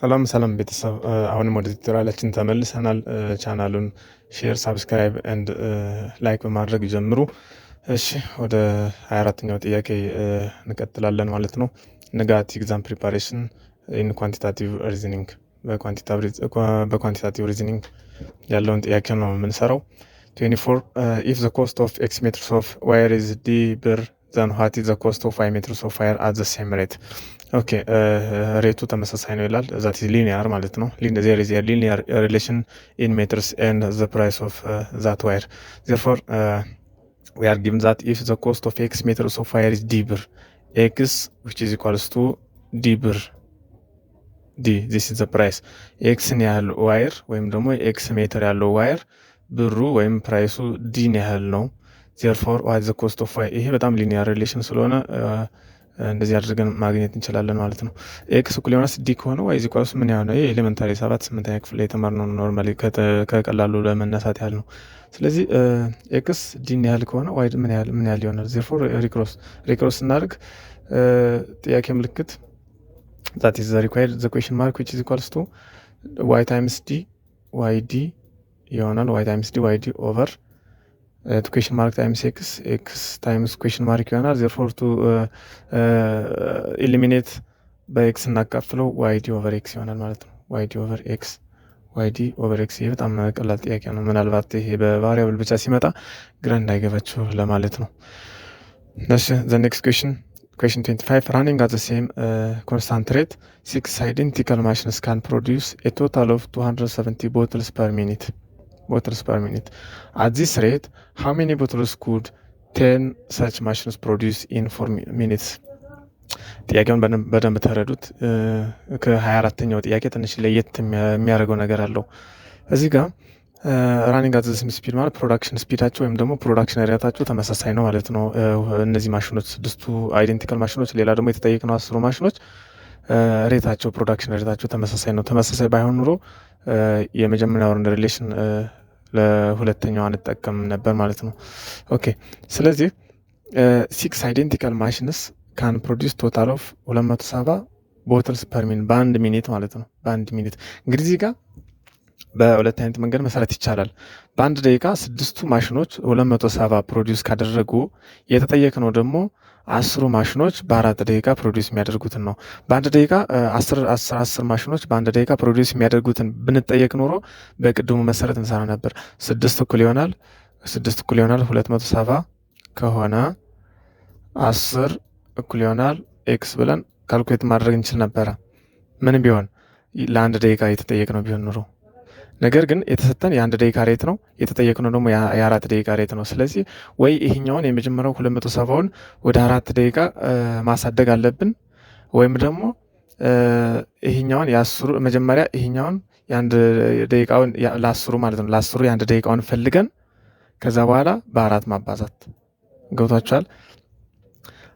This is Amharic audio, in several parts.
ሰላም ቤተሰብ አሁንም ወደ ቱቶሪያላችን ተመልሰናል። ቻናሉን ሼር፣ ሳብስክራይብ ኤንድ ላይክ በማድረግ ጀምሩ። እሺ ወደ 24ኛው ጥያቄ እንቀጥላለን ማለት ነው። ንጋት ኤግዛም ፕሪፓሬሽን ኢን ኳንቲታቲቭ ሪዝኒንግ በኳንቲታቲቭ ሪዝኒንግ ያለውን ጥያቄ ነው የምንሰራው። 24 ኢፍ ዘ ኮስት ኦፍ ኤክስ ሜትርስ ኦፍ ዋየር ኢዝ ዲ ብር ዘን ዋት ኢዝ ዘ ኮስት ኦፍ ዋይ ሜትርስ ኦፍ ዋየር አት ዘ ሴም ሬት። ኦኬ ሬቱ ተመሳሳይ ነው ይላል። ዛት ኢዝ ሊኒየር ማለት ነው። ዜር ኢዝ ኤ ሊኒየር ሪሌሽን ኢን ሜትርስ ኤንድ ዘ ፕራይስ ኦፍ ዛት ዋየር ዜርፎር we are given that if the cost of x meters of wire is d ብር x which is equals to d ብር d this is the price x ያህል ዋየር ወይም ደግሞ x ሜትር ያለው ዋየር ብሩ ወይም ፕራይሱ d ያህል ነው። therefore what is the cost of y ይሄ በጣም ሊኒየር ሪሌሽን ስለሆነ እንደዚህ አድርገን ማግኘት እንችላለን ማለት ነው። ኤክስ እኩል የሆነ ዲ ከሆነ ዋይ ኢኳልስ ምን ያህል ነው? ይሄ ኤሌመንታሪ 8ኛ ክፍል ላይ የተማርነው ኖርማሊ ከቀላሉ ለመነሳት ያህል ነው። ስለዚህ ኤክስ ዲን ያህል ከሆነ ዋይ ምን ያህል ይሆናል? ዜርፎር ሪክሮስ እናድርግ። ጥያቄ ምልክት that is the required the question mark which is equals to y times d y d ይሆናል። y times d y d over to question mark times x times question mark ይሆናል። therefore to eliminate በx እናካፍለው yd over x ይሆናል ማለት ነው። yd over x yd over x ይሄ በጣም ቀላል ጥያቄ ነው። ምናልባት ይሄ በቫሪያብል ብቻ ሲመጣ ግራ እንዳይገባችሁ ለማለት ነው። እሺ the next question 25 running at the same constant rate 6 identical machines can produce a total of 270 bottles per minute. At this rate, how many bottles could 10 such machines produce in 4 minutes? ጥያቄውን በደንብ ተረዱት። ከ24ኛው ጥያቄ ትንሽ ለየት የሚያደርገው ነገር አለው። እዚህ ጋር ራኒንግ አት ዘ ሴም ስፒድ ማለት ፕሮዳክሽን ስፒዳቸው ወይም ደግሞ ፕሮዳክሽን ሬታቸው ተመሳሳይ ነው ማለት ነው። እነዚህ ማሽኖች 6ቱ አይደንቲካል ማሽኖች፣ ሌላ ደግሞ የተጠየቅነው 10 ማሽኖች ሬታቸው ፕሮዳክሽን ሬታቸው ተመሳሳይ ነው። ተመሳሳይ ባይሆን ኑሮ የመጀመሪያውን ሪሌሽን ለሁለተኛው አንጠቀም ነበር ማለት ነው። ኦኬ ስለዚህ 6 አይደንቲካል ማሽንስ ካን ፕሮዲውስ ቶታል ኦፍ 270 ቦትልስ ፐር ሚኒት በአንድ ሚኒት ማለት ነው። በአንድ ሚኒት እንግዲህ እዚህ ጋር በሁለት አይነት መንገድ መሰረት ይቻላል። በአንድ ደቂቃ 6ቱ ማሽኖች 270 ፕሮዲውስ ካደረጉ የተጠየቅነው ደግሞ 10 ማሽኖች በ4 ደቂቃ ፕሮዲውስ የሚያደርጉትን ነው። በአንድ ደቂቃ 10 ማሽኖች በአንድ ደቂቃ ፕሮዲውስ የሚያደርጉትን ብንጠየቅ ኖሮ በቅድሙ መሰረት እንሰራ ነበር። 6 እኩል ይሆናል 270 ከሆነ 10 እኩል ይሆናል ኤክስ ብለን ካልኩሌት ማድረግ እንችል ነበረ። ምንም ቢሆን ለአንድ ደቂቃ የተጠየቅነው ቢሆን ኑሮ። ነገር ግን የተሰጠን የአንድ ደቂቃ ሬት ነው፣ የተጠየቅነው ደግሞ የ4 ደቂቃ ሬት ነው። ስለዚህ ወይ ይሄኛውን የመጀመሪያው 270ውን ወደ 4 ደቂቃ ማሳደግ አለብን፣ ወይም ደግሞ ይሄኛውን መጀመሪያ ይሄኛውን የአንድ ደቂቃውን ለ10 ማለት ነው ለ10 የአንድ ደቂቃውን ፈልገን ከዛ በኋላ በ4 ማባዛት። ገብቷችኋል?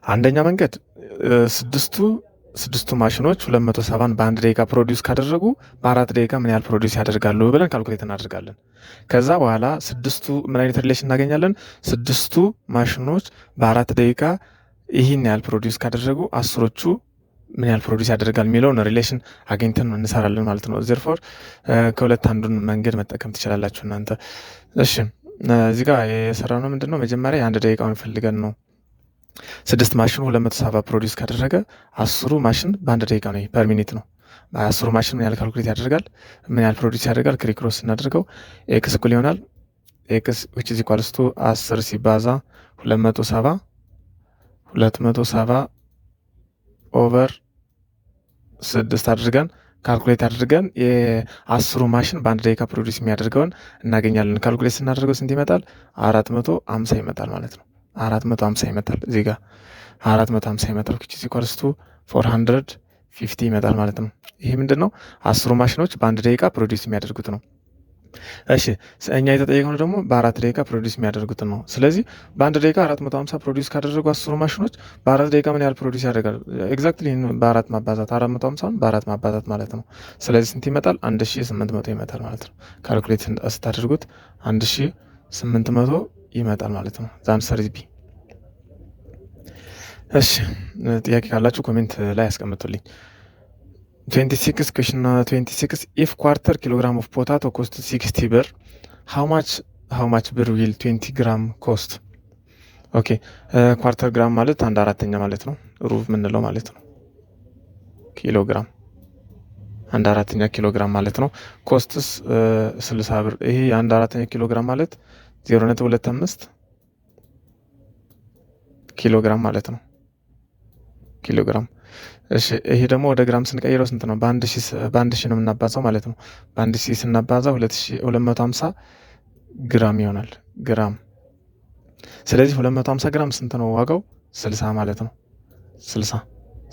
አንደኛ መንገድ ስድስቱ ማሽኖች 270ን በአንድ ደቂቃ ፕሮዲውስ ካደረጉ በ4 ደቂቃ ምን ያህል ፕሮዲውስ ያደርጋሉ ብለን ካልኩሌት እናደርጋለን። ከዛ በኋላ 6ቱ ምን አይነት ሪሌሽን እናገኛለን? 6ቱ ማሽኖች በ4 ደቂቃ ይህን ያህል ፕሮዲውስ ካደረጉ 10ዎቹ ምን ያህል ፕሮዲውስ ያደርጋል የሚለውን ሪሌሽን አግኝተን እንሰራለን ማለት ነው። ዜርፎር ከሁለት አንዱን መንገድ መጠቀም ትችላላችሁ እናንተ። እሺ እዚህ ጋር የሰራነው ምንድነው? መጀመሪያ የአንድ ደቂቃውን ፈልገን ነው። 6 ማሽኑ 270 ፕሮዲውስ ካደረገ 10ሩ ማሽን በአንድ ደቂቃ ነው፣ ፐር ሚኒት ነው። 10ሩ ማሽን ምን ያህል ካልኩሌት ያደርጋል፣ ምን ያህል ፕሮዲውስ ያደርጋል? ክሪክሮስ እናደርገው። ኤክስ እኩል ይሆናል ኤክስ which is equals to 10 ሲባዛ 270 ኦቨር 6 አድርገን ካልኩሌት አድርገን የ10ሩ ማሽን በአንድ ደቂቃ ፕሮዲውስ የሚያደርገውን እናገኛለን። ካልኩሌት ስናደርገው ስንት ይመጣል? 450 ይመጣል ማለት ነው። 450 ይመጣል። እዚህ ጋር 450 ይመጣል which is equals to 450 ይመጣል ማለት ነው። ይሄ ምንድነው? 10ሩ ማሽኖች በአንድ ደቂቃ ፕሮዲውስ የሚያደርጉት ነው። እሺ እኛ የተጠየቅነው ደግሞ በ4 ደቂቃ ፕሮዲውስ የሚያደርጉትን ነው። ስለዚህ በአንድ ደቂቃ 450 ፕሮዲውስ ካደረጉ 10ሩ ማሽኖች በ4 ደቂቃ ምን ያህል ፕሮዲውስ ያደርጋል? ኤግዛክትሊ በ4 ማባዛት 450ን በ4 ማባዛት ማለት ነው። ስለዚህ ስንት ይመጣል? 1800 ይመጣል ማለት ነው። ካልኩሌት ስታደርጉት 1800 ይመጣል ማለት ነው። ዛንሰር ቢ። እሺ ጥያቄ ካላችሁ ኮሜንት ላይ ያስቀምጡልኝ። 26 question 26 if quarter kilogram of potato cost 60 ብር how much ብር will 20 gram cost? ኦኬ ኳርተር ግራም ማለት አንድ አራተኛ ማለት ነው። ሩብ የምንለው ማለት ነው። ኪሎግራም አንድ አራተኛ ኪሎግራም ማለት ነው። ኮስትስ 60 ብር። ይሄ አንድ አራተኛ ኪሎግራም ማለት 0.25 ኪሎግራም ማለት ነው። ኪሎግራም። እሺ ይሄ ደግሞ ወደ ግራም ስንቀይረው ስንት ነው? በአንድ ሺህ ነው የምናባዛው ማለት ነው። በአንድ ሺህ ስናባዛው 250 ግራም ይሆናል። ግራም። ስለዚህ 250 ግራም ስንት ነው ዋጋው? 60 ማለት ነው። 60።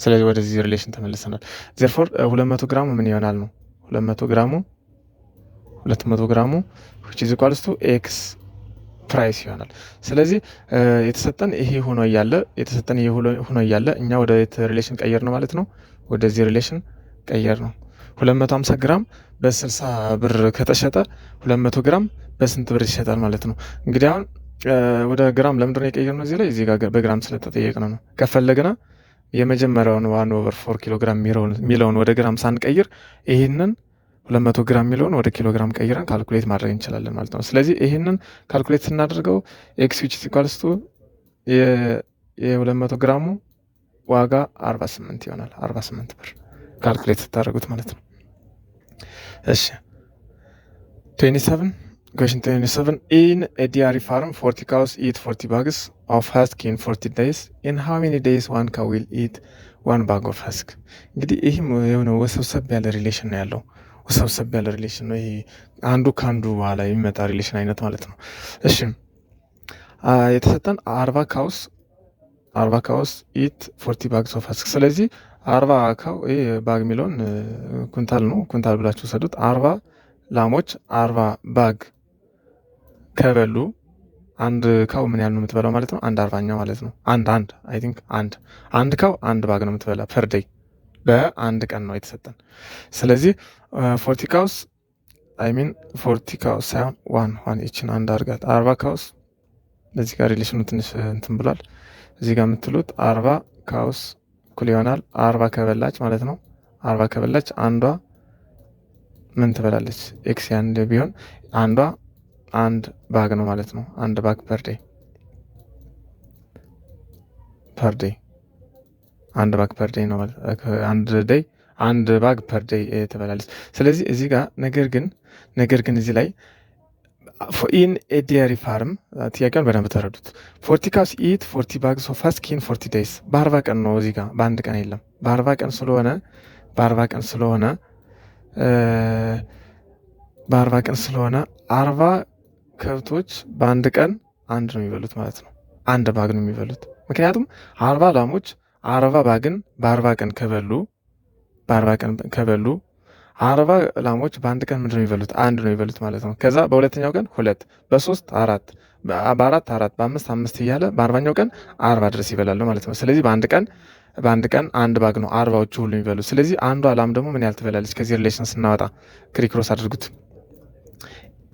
ስለዚህ ወደዚህ ሪሌሽን ተመልሰናል። ዜርፎር 200 ግራሙ ምን ይሆናል ነው? 200 ግራሙ which is equals to x ፕራይስ ይሆናል። ስለዚህ የተሰጠን ይሄ ሆኖ እያለ እኛ ወደ ሪሌሽን ቀየር ነው ማለት ነው። ወደዚህ ሪሌሽን ቀየር ነው። 250 ግራም በ60 ብር ከተሸጠ 200 ግራም በስንት ብር ይሸጣል ማለት ነው። እንግዲህ አሁን ወደ ግራም ለምንድን ነው የቀየርነው? እዚህ ላይ ጋር በግራም ስለተጠየቅነው ነው። ከፈለግና የመጀመሪያውን 1/4 ኪሎ ግራም የሚለውን ወደ ግራም ሳንቀይር ይህንን 200 ግራም የሚለውን ወደ ኪሎ ግራም ቀይረን ካልኩሌት ማድረግ እንችላለን ማለት ነው። ስለዚህ ይህንን ካልኩሌት ስናደርገው ኤክስ ዊች ኢኳልስ ቱ የ200 ግራሙ ዋጋ 48 ይሆናል። 48 ብር ካልኩሌት ስታደርጉት ማለት ነው። እሺ 27 question 27 in a dairy farm 40 cows eat 40 bags of husk in 40 days in how many days one cow will eat 1 bag of husk? እንግዲህ ይህም የሆነ ወሰብሰብ ያለ ሪሌሽን ነው ያለው። ወሰብሰብ ያለ ሪሌሽን ነው ይሄ። አንዱ ከአንዱ በኋላ የሚመጣ ሪሌሽን አይነት ማለት ነው። እሺ የተሰጠን 40 ካውስ ኢት 40 ባግስ ኦፍ ሀስክ። ስለዚህ 40 ካው ይሄ ባግ የሚለውን ኩንታል ነው። ኩንታል ብላችሁ ሰዱት። 40 ላሞች 40 ባግ ከበሉ አንድ ካው ምን ያህል ነው የምትበላው ማለት ነው? አንድ አርባኛ ማለት ነው። አንድ ካው አንድ ባግ ነው የምትበላ ፐር ዴይ በአንድ ቀን ነው የተሰጠን። ስለዚህ 40 ካውስ 40 ካውስ ሳይሆን ዋን ይችን አንድ አድርጋት 40 ካውስ በዚህ ጋር ሪሌሽኑ ትንሽ እንትን ብሏል። እዚህ ጋር የምትሉት 40 ካውስ እኩል ይሆናል 40 ከበላች ማለት ነው። 40 ከበላች አንዷ ምን ትበላለች? ኤክስ ያንድ ቢሆን አንዷ አንድ ባግ ነው ማለት ነው። አንድ ባግ ፐር ዴይ አንድ ባግ ፐር ዴይ ነው ማለት አንድ ባግ ፐር ዴይ ትበላለች። ስለዚህ እዚህ ጋር ነገር ግን እዚህ ላይ ኢን ኤ ዴይሪ ፋርም ጥያቄውን በደንብ ተረዱት። 40 ካውስ ኢት 40 ባግስ ኦፍ ሀስክ ኢን 40 ዴይስ በ40 ቀን ነው። እዚህ ጋር በአንድ ቀን የለም። በ40 ቀን ስለሆነ 40 ከብቶች በአንድ ቀን አንድ ነው የሚበሉት ማለት ነው። አንድ ባግ ነው የሚበሉት። ምክንያቱም 40 ላሞች 40 ባግን በ40 ቀን ከበሉ 40 ላሞች በአንድ ቀን ምንድን ነው የሚበሉት? አንድ ነው የሚበሉት ማለት ነው። ከዛ በሁለተኛው ቀን 2፣ በ3 4፣ በ4 4፣ በ5 5 እያለ በ40ኛው ቀን 40 ድረስ ይበላሉ ማለት ነው። ስለዚህ በአንድ ቀን አንድ ባግ ነው 40ዎቹ ሁሉ የሚበሉት። ስለዚህ አንዷ ላም ደግሞ ምን ያህል ትበላለች? ከዚህ ሪሌሽን ስናወጣ ክሪክሮስ አድርጉት።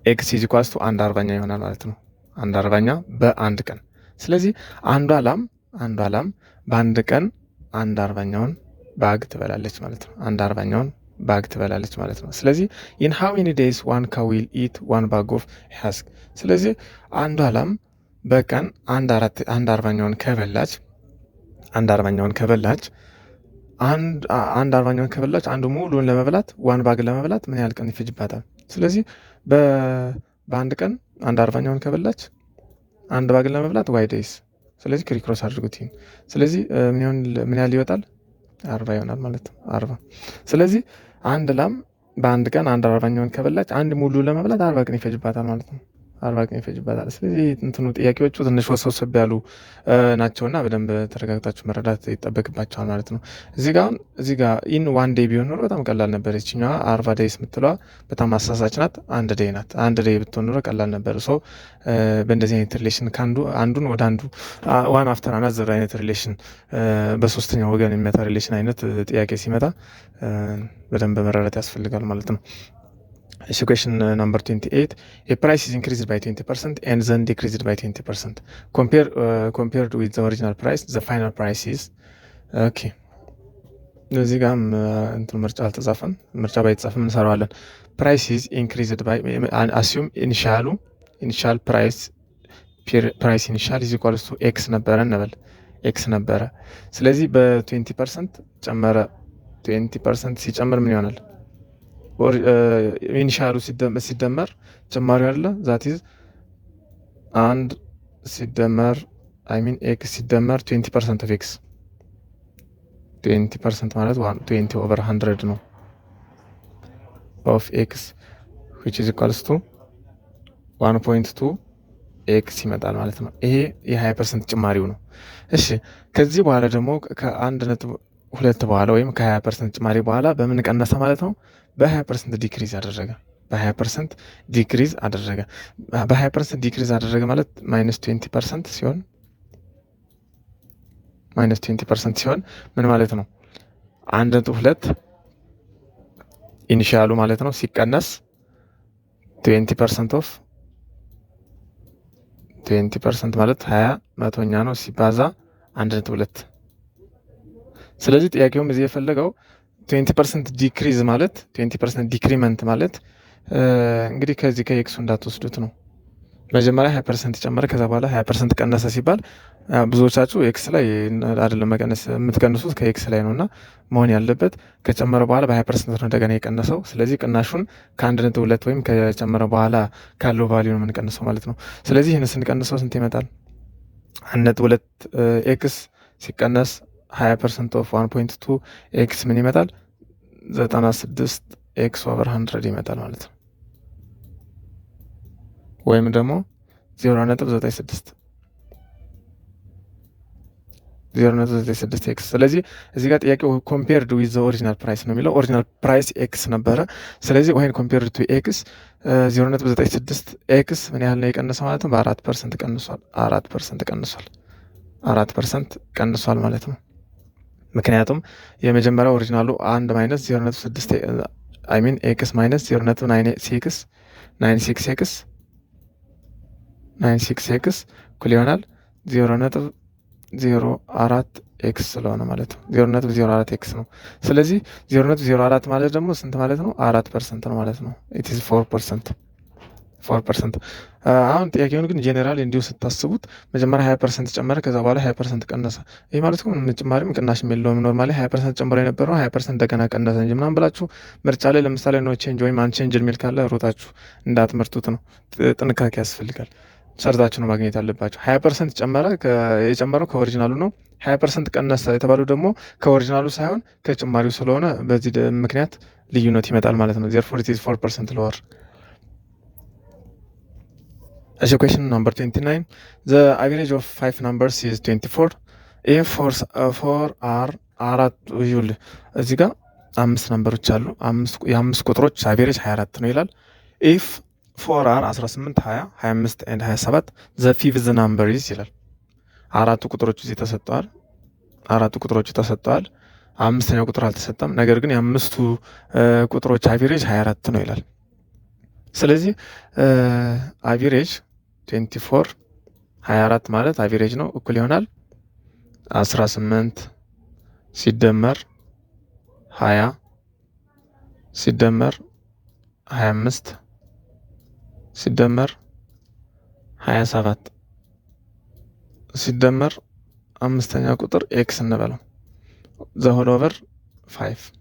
ኤክስ ኢዝ ኢኳልስ ቱ 1/40 ይሆናል ማለት ነው። 1/40 በአንድ ቀን። ስለዚህ አንዷ ላም በአንድ ቀን 1/40ኛውን ባግ ትበላለች ማለት ነው። 1/40ኛውን ባግ ትበላለች ማለት ነው። ስለዚህ ኢን ሃው ሜኒ ዴይስ ዋን ካው ዊል ኢት 1 ባግ ኦፍ ሀስክ። ስለዚህ አንዷ ላም በቀን 1/40ኛውን ከበላች 1/40ኛውን ከበላች አንዱ ሙሉን ለመብላት 1 ባግ ለመብላት ምን ያህል ቀን ይፈጅባታል? ስለዚህ በአንድ ቀን 1/40ኛውን ከበላች 1 ባግ ለመብላት ዋይ ዴይስ። ስለዚህ ክሪክሮስ አድርጉት። ስለዚህ ምን ያህል ይወጣል? 40 ይሆናል ማለት ነው። 40 ስለዚህ አንድ ላም በአንድ ቀን 1/40ኛውን ከበላች አንድ ሙሉ ለመብላት 40 ቀን ይፈጅባታል ማለት ነው። 40 ቀን ይፈጅባታል። ስለዚህ ጥያቄዎቹ ትንሽ ወሰብሰብ ያሉ ናቸውና በደንብ ተረጋግታችሁ መረዳት ይጠበቅባቸዋል ማለት ነው። እዚህ ጋር ኢን 1 ዴይ ቢሆን ኖሮ በጣም ቀላል ነበር። ይችኛዋ 40 ዴይስ የምትለዋ በጣም አሳሳች ናት። አንድ ዴይ ናት። አንድ ዴይ ብትሆን ኖሮ ቀላል ነበር። በእንደዚህ አይነት ሪሌሽን አንዱን ወደ አንዱ ዋን አፍተር አናዘር አይነት ሪሌሽን በሶስተኛው ወገን የሚመጣ ሪሌሽን አይነት ጥያቄ ሲመጣ በደንብ መረዳት ያስፈልጋል ማለት ነው። Question number 28. A price is increased by 20% and then decreased by 20%. Compared with the original price, the final price is okay. እዚህ ጋርም እንትን ምርጫ አልተጻፈም። ምርጫ ባይተጻፍም እንሰራዋለን። ፕራይስ ኢዝ ኢንክሪዝድ ባይ አሲዩም ኢኒሻል ፕራይስ ኢኒሻል ኢዝ ኢኳልስ ቱ ኤክስ ነበረ እንበል። ኤክስ ነበረ። ስለዚህ በ20% ጨመረ። 20% ሲጨምር ምን ይሆናል? ኢኒሻሉ ሲደመር ጭማሪው አለ ዛት ኢዝ አንድ ሲደመር ኤክስ ሲደመር 20% ኦፍ ኤክስ 20% ማለት 20/100 ነው ኦፍ ኤክስ which is equals to 1.2 ኤክስ ይመጣል ማለት ነው። ይሄ የ20% ጭማሪው ነው። እሺ ከዚህ በኋላ ደግሞ ከ1.2 በኋላ ወይም ከ20% ጭማሪ በኋላ በምን ቀነሰ ማለት ነው? በ20% ዲክሪዝ አደረገ። በ20% ዲክሪዝ አደረገ። በ20% ዲክሪዝ አደረገ ማለት -20% ሲሆን -20% ሲሆን ምን ማለት ነው? 1.2 ኢኒሻሉ ማለት ነው ሲቀነስ 20% ኦፍ 20% ማለት 20 መቶኛ ነው ሲባዛ 1.2። ስለዚህ ጥያቄውም እዚህ የፈለገው 20% ዲክሪዝ ማለት 20% ዲክሪመንት ማለት እንግዲህ ከዚህ ከኤክሱ እንዳትወስዱት ነው። መጀመሪያ 20% ጨመረ፣ ከዛ በኋላ 20% ቀነሰ ሲባል ብዙዎቻችሁ ኤክስ ላይ አይደለም መቀነስ የምትቀንሱት ከኤክስ ላይ ነው እና መሆን ያለበት ከጨመረ በኋላ በ20% ነው እንደገና የቀነሰው። ስለዚህ ቅናሹን ከ1.2 ወይም ከጨመረ በኋላ ካለው ቫሊዩ ነው የምንቀንሰው ማለት ነው። ስለዚህ ይህን ስንቀንሰው ስንት ይመጣል? 1.2 ኤክስ ሲቀነስ 20% ኦፍ 1.2 ኤክስ ምን ይመጣል? 96 ኤክስ ኦቨር 100 ይመጣል ማለት ነው። ወይም ደግሞ 0.96 ኤክስ። ስለዚህ እዚህ ጋር ጥያቄው ኮምፔርድ ዊዝ ኦሪጂናል ፕራይስ ነው የሚለው። ኦሪጂናል ፕራይስ ኤክስ ነበረ። ስለዚህ ወይን ኮምፔርድ ቱ ኤክስ 0.96 ኤክስ ምን ያህል ነው የቀነሰው ማለት ነው? በ4% ቀንሷል። 4% ቀንሷል። 4% ቀንሷል ማለት ነው። ምክንያቱም የመጀመሪያው ኦሪጂናሉ 1 ማይነስ 0.6 ኤክስ ማይነስ 0.96 ኤክስ እኩል ይሆናል 0.04 ኤክስ ስለሆነ ማለት ነው። 0.04 ኤክስ ነው። ስለዚህ 0.04 ማለት ደግሞ ስንት ማለት ነው? 4% ነው ማለት ነው። ኢት ኢዝ 4%። አሁን ጥያቄውን ግን ጄኔራል እንዲሁ ስታስቡት መጀመሪያ 20% ጨመረ፣ ከዛ በኋላ 20% ቀነሰ። ይህ ማለት ነው ምንም ጭማሪም ቅናሽም የለውም። ኖርማሊ 20% ጨምሮ የነበረው 20% እንደገና ቀነሰ እንጂ ምናምን ብላችሁ ምርጫ ላይ ለምሳሌ ኖ ቼንጅ ወይም አንቼንጅ የሚል ካለ ሮጣችሁ እንዳትመርጡት ነው። ጥንቃቄ ያስፈልጋል። ሰርታችሁ ነው ማግኘት ያለባቸው። 20% ጨመረ፣ የጨመረው ከኦሪጂናሉ ነው። 20% ቀነሰ የተባለው ደግሞ ከኦሪጂናሉ ሳይሆን ከጭማሪው ስለሆነ በዚህ ምክንያት ልዩነት ይመጣል ማለት ነው። therefore it is 4% lower. Question number 29. The average of 5 numbers is 24. If 4 are አራት ይውል እዚህ ጋር 5 ነምበሮች አሉ። የአምስት ቁጥሮች አቬሬጅ 24 ነው ይላል። if 4 are 18 20 25 and 27 the fifth number is ይላል። አራቱ ቁጥሮች እዚህ ተሰጥተዋል። አምስተኛው ቁጥር አልተሰጠም። ነገር ግን የአምስቱ ቁጥሮች አቬሬጅ 24 ነው ይላል። ስለዚህ አቬሬጅ 24 24 ማለት አቬሬጅ ነው እኩል ይሆናል 18 ሲደመር 20 ሲደመር 25 ሲደመር 27 ሲደመር አምስተኛ ቁጥር ኤክስ እንበለው the whole over 5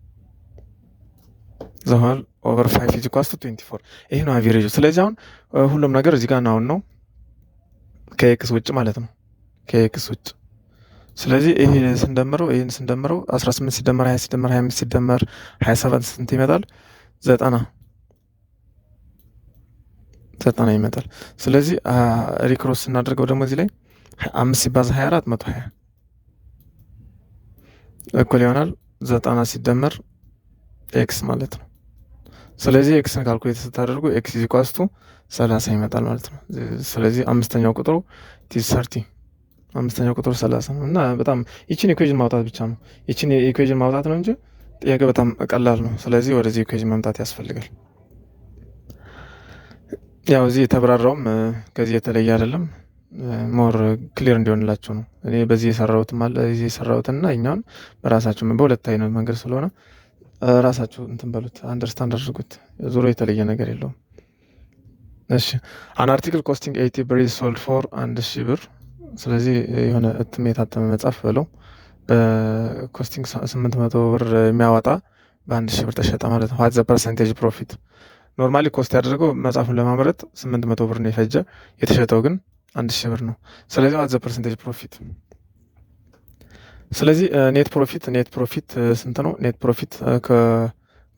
the whole over 5 is equals to 24። ይሄ ነው አቬሬጁ። ስለዚህ አሁን ሁሉም ነገር እዚህ ጋር ናውን ነው ከኤክስ ውጭ ማለት ነው፣ ከኤክስ ውጭ። ስለዚህ ይሄን ስንደምረው 18 ሲደመር 20 ሲደመር 25 ሲደመር 27 ስንት ይመጣል? 90 ይመጣል። ስለዚህ ሪክሮስ ስናደርገው ደግሞ እዚህ ላይ 5 ሲባዛ 24 120 እኩል ይሆናል 90 ሲደመር ኤክስ ማለት ነው። ስለዚህ ኤክስን ካልኩሌት ስታደርጉ ኤክስ ኢዝ ኢኳልስ ቱ 30 ይመጣል ማለት ነው። ስለዚህ አምስተኛው ቁጥሩ ኢዝ 30 አምስተኛው ቁጥሩ 30 ነው እና በጣም ይችን ኢኩዌሽን ማውጣት ብቻ ነው። ይችን ኢኩዌሽን ማውጣት ነው እንጂ ጥያቄ በጣም ቀላል ነው። ስለዚህ ወደዚህ ኢኩዌሽን መምጣት ያስፈልጋል። ያው እዚህ የተብራራውም ከዚህ የተለየ አይደለም። ሞር ክሊር እንዲሆንላችሁ ነው። እኔ በዚህ የሰራሁትም አለ እዚህ የሰራሁትና እኛውን በራሳችሁ በሁለት አይነት መንገድ ስለሆነ ራሳችሁ እንትን በሉት አንደርስታንድ አድርጉት። ዞሮ የተለየ ነገር የለውም። እሺ አን አርቲክል ኮስቲንግ 80 ብር ኢዝ ሶልድ ፎር 1000 ብር። ስለዚህ የሆነ እትም የታተመ መጽሐፍ በለው በኮስቲንግ 800 ብር የሚያወጣ በ1000 ብር ተሸጠ ማለት ነው። ዋት ዘ ፐርሰንቴጅ ፕሮፊት? ኖርማሊ ኮስት ያደረገው መጽሐፉን ለማምረት 800 ብር ነው የፈጀ፣ የተሸጠው ግን 1000 ብር ነው። ስለዚህ ዋት ዘ ፐርሰንቴጅ ፕሮፊት? ስለዚህ ኔት ፕሮፊት ስንት ነው? ኔት ፕሮፊት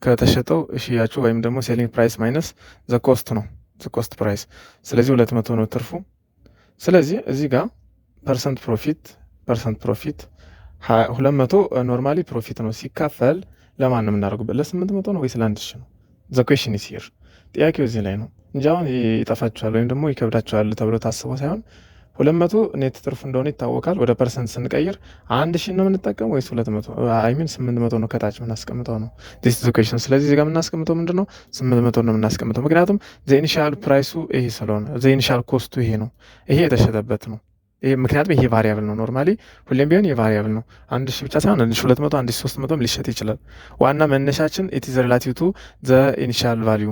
ከተሸጠው ሽያጩ ወይም ደግሞ ሴሊንግ ፕራይስ ማይነስ ዘ ኮስት ነው፣ ዘ ኮስት ፕራይስ። ስለዚህ 200 ነው ትርፉ። ስለዚህ እዚህ ጋር ፐርሰንት ፕሮፊት 200 ኖርማሊ ፕሮፊት ነው ሲካፈል ለማን ነው የምናደርጉበት? ለ800 ነው ወይስ ለ1000 ነው? ዘ ኩዌሽን ኢዝ ሂር። ጥያቄው እዚህ ላይ ነው እንጂ አሁን ይጠፋችኋል ወይም ደግሞ ይከብዳችኋል ተብሎ ታስቦ ሳይሆን 200 ኔት ትርፍ እንደሆነ ይታወቃል። ወደ ፐርሰንት ስንቀይር 1000 ነው የምንጠቀም ወይስ 200? አይ ሚን 800 ነው ከታች የምናስቀምጠው ነው ዲስ ኢዝ ዘ ኩዌሽን። ስለዚህ እዚህ ጋር የምናስቀምጠው ምንድነው? 800 ነው የምናስቀምጠው፣ ምክንያቱም ዘ ኢኒሻል ፕራይሱ ይሄ ስለሆነ ዘ ኢኒሻል ኮስቱ ይሄ ነው፣ ይሄ የተሸጠበት ነው። ይሄ ምክንያቱም ይሄ ቫሪያብል ነው። ኖርማሊ ሁሌም ቢሆን የቫሪያብል ነው። 1000 ብቻ ሳይሆን 1200 1300 ሊሸጥ ይችላል። ዋና መነሻችን ኢት ኢዝ ሪላቲቭ ቱ ዘ ኢኒሻል ቫልዩ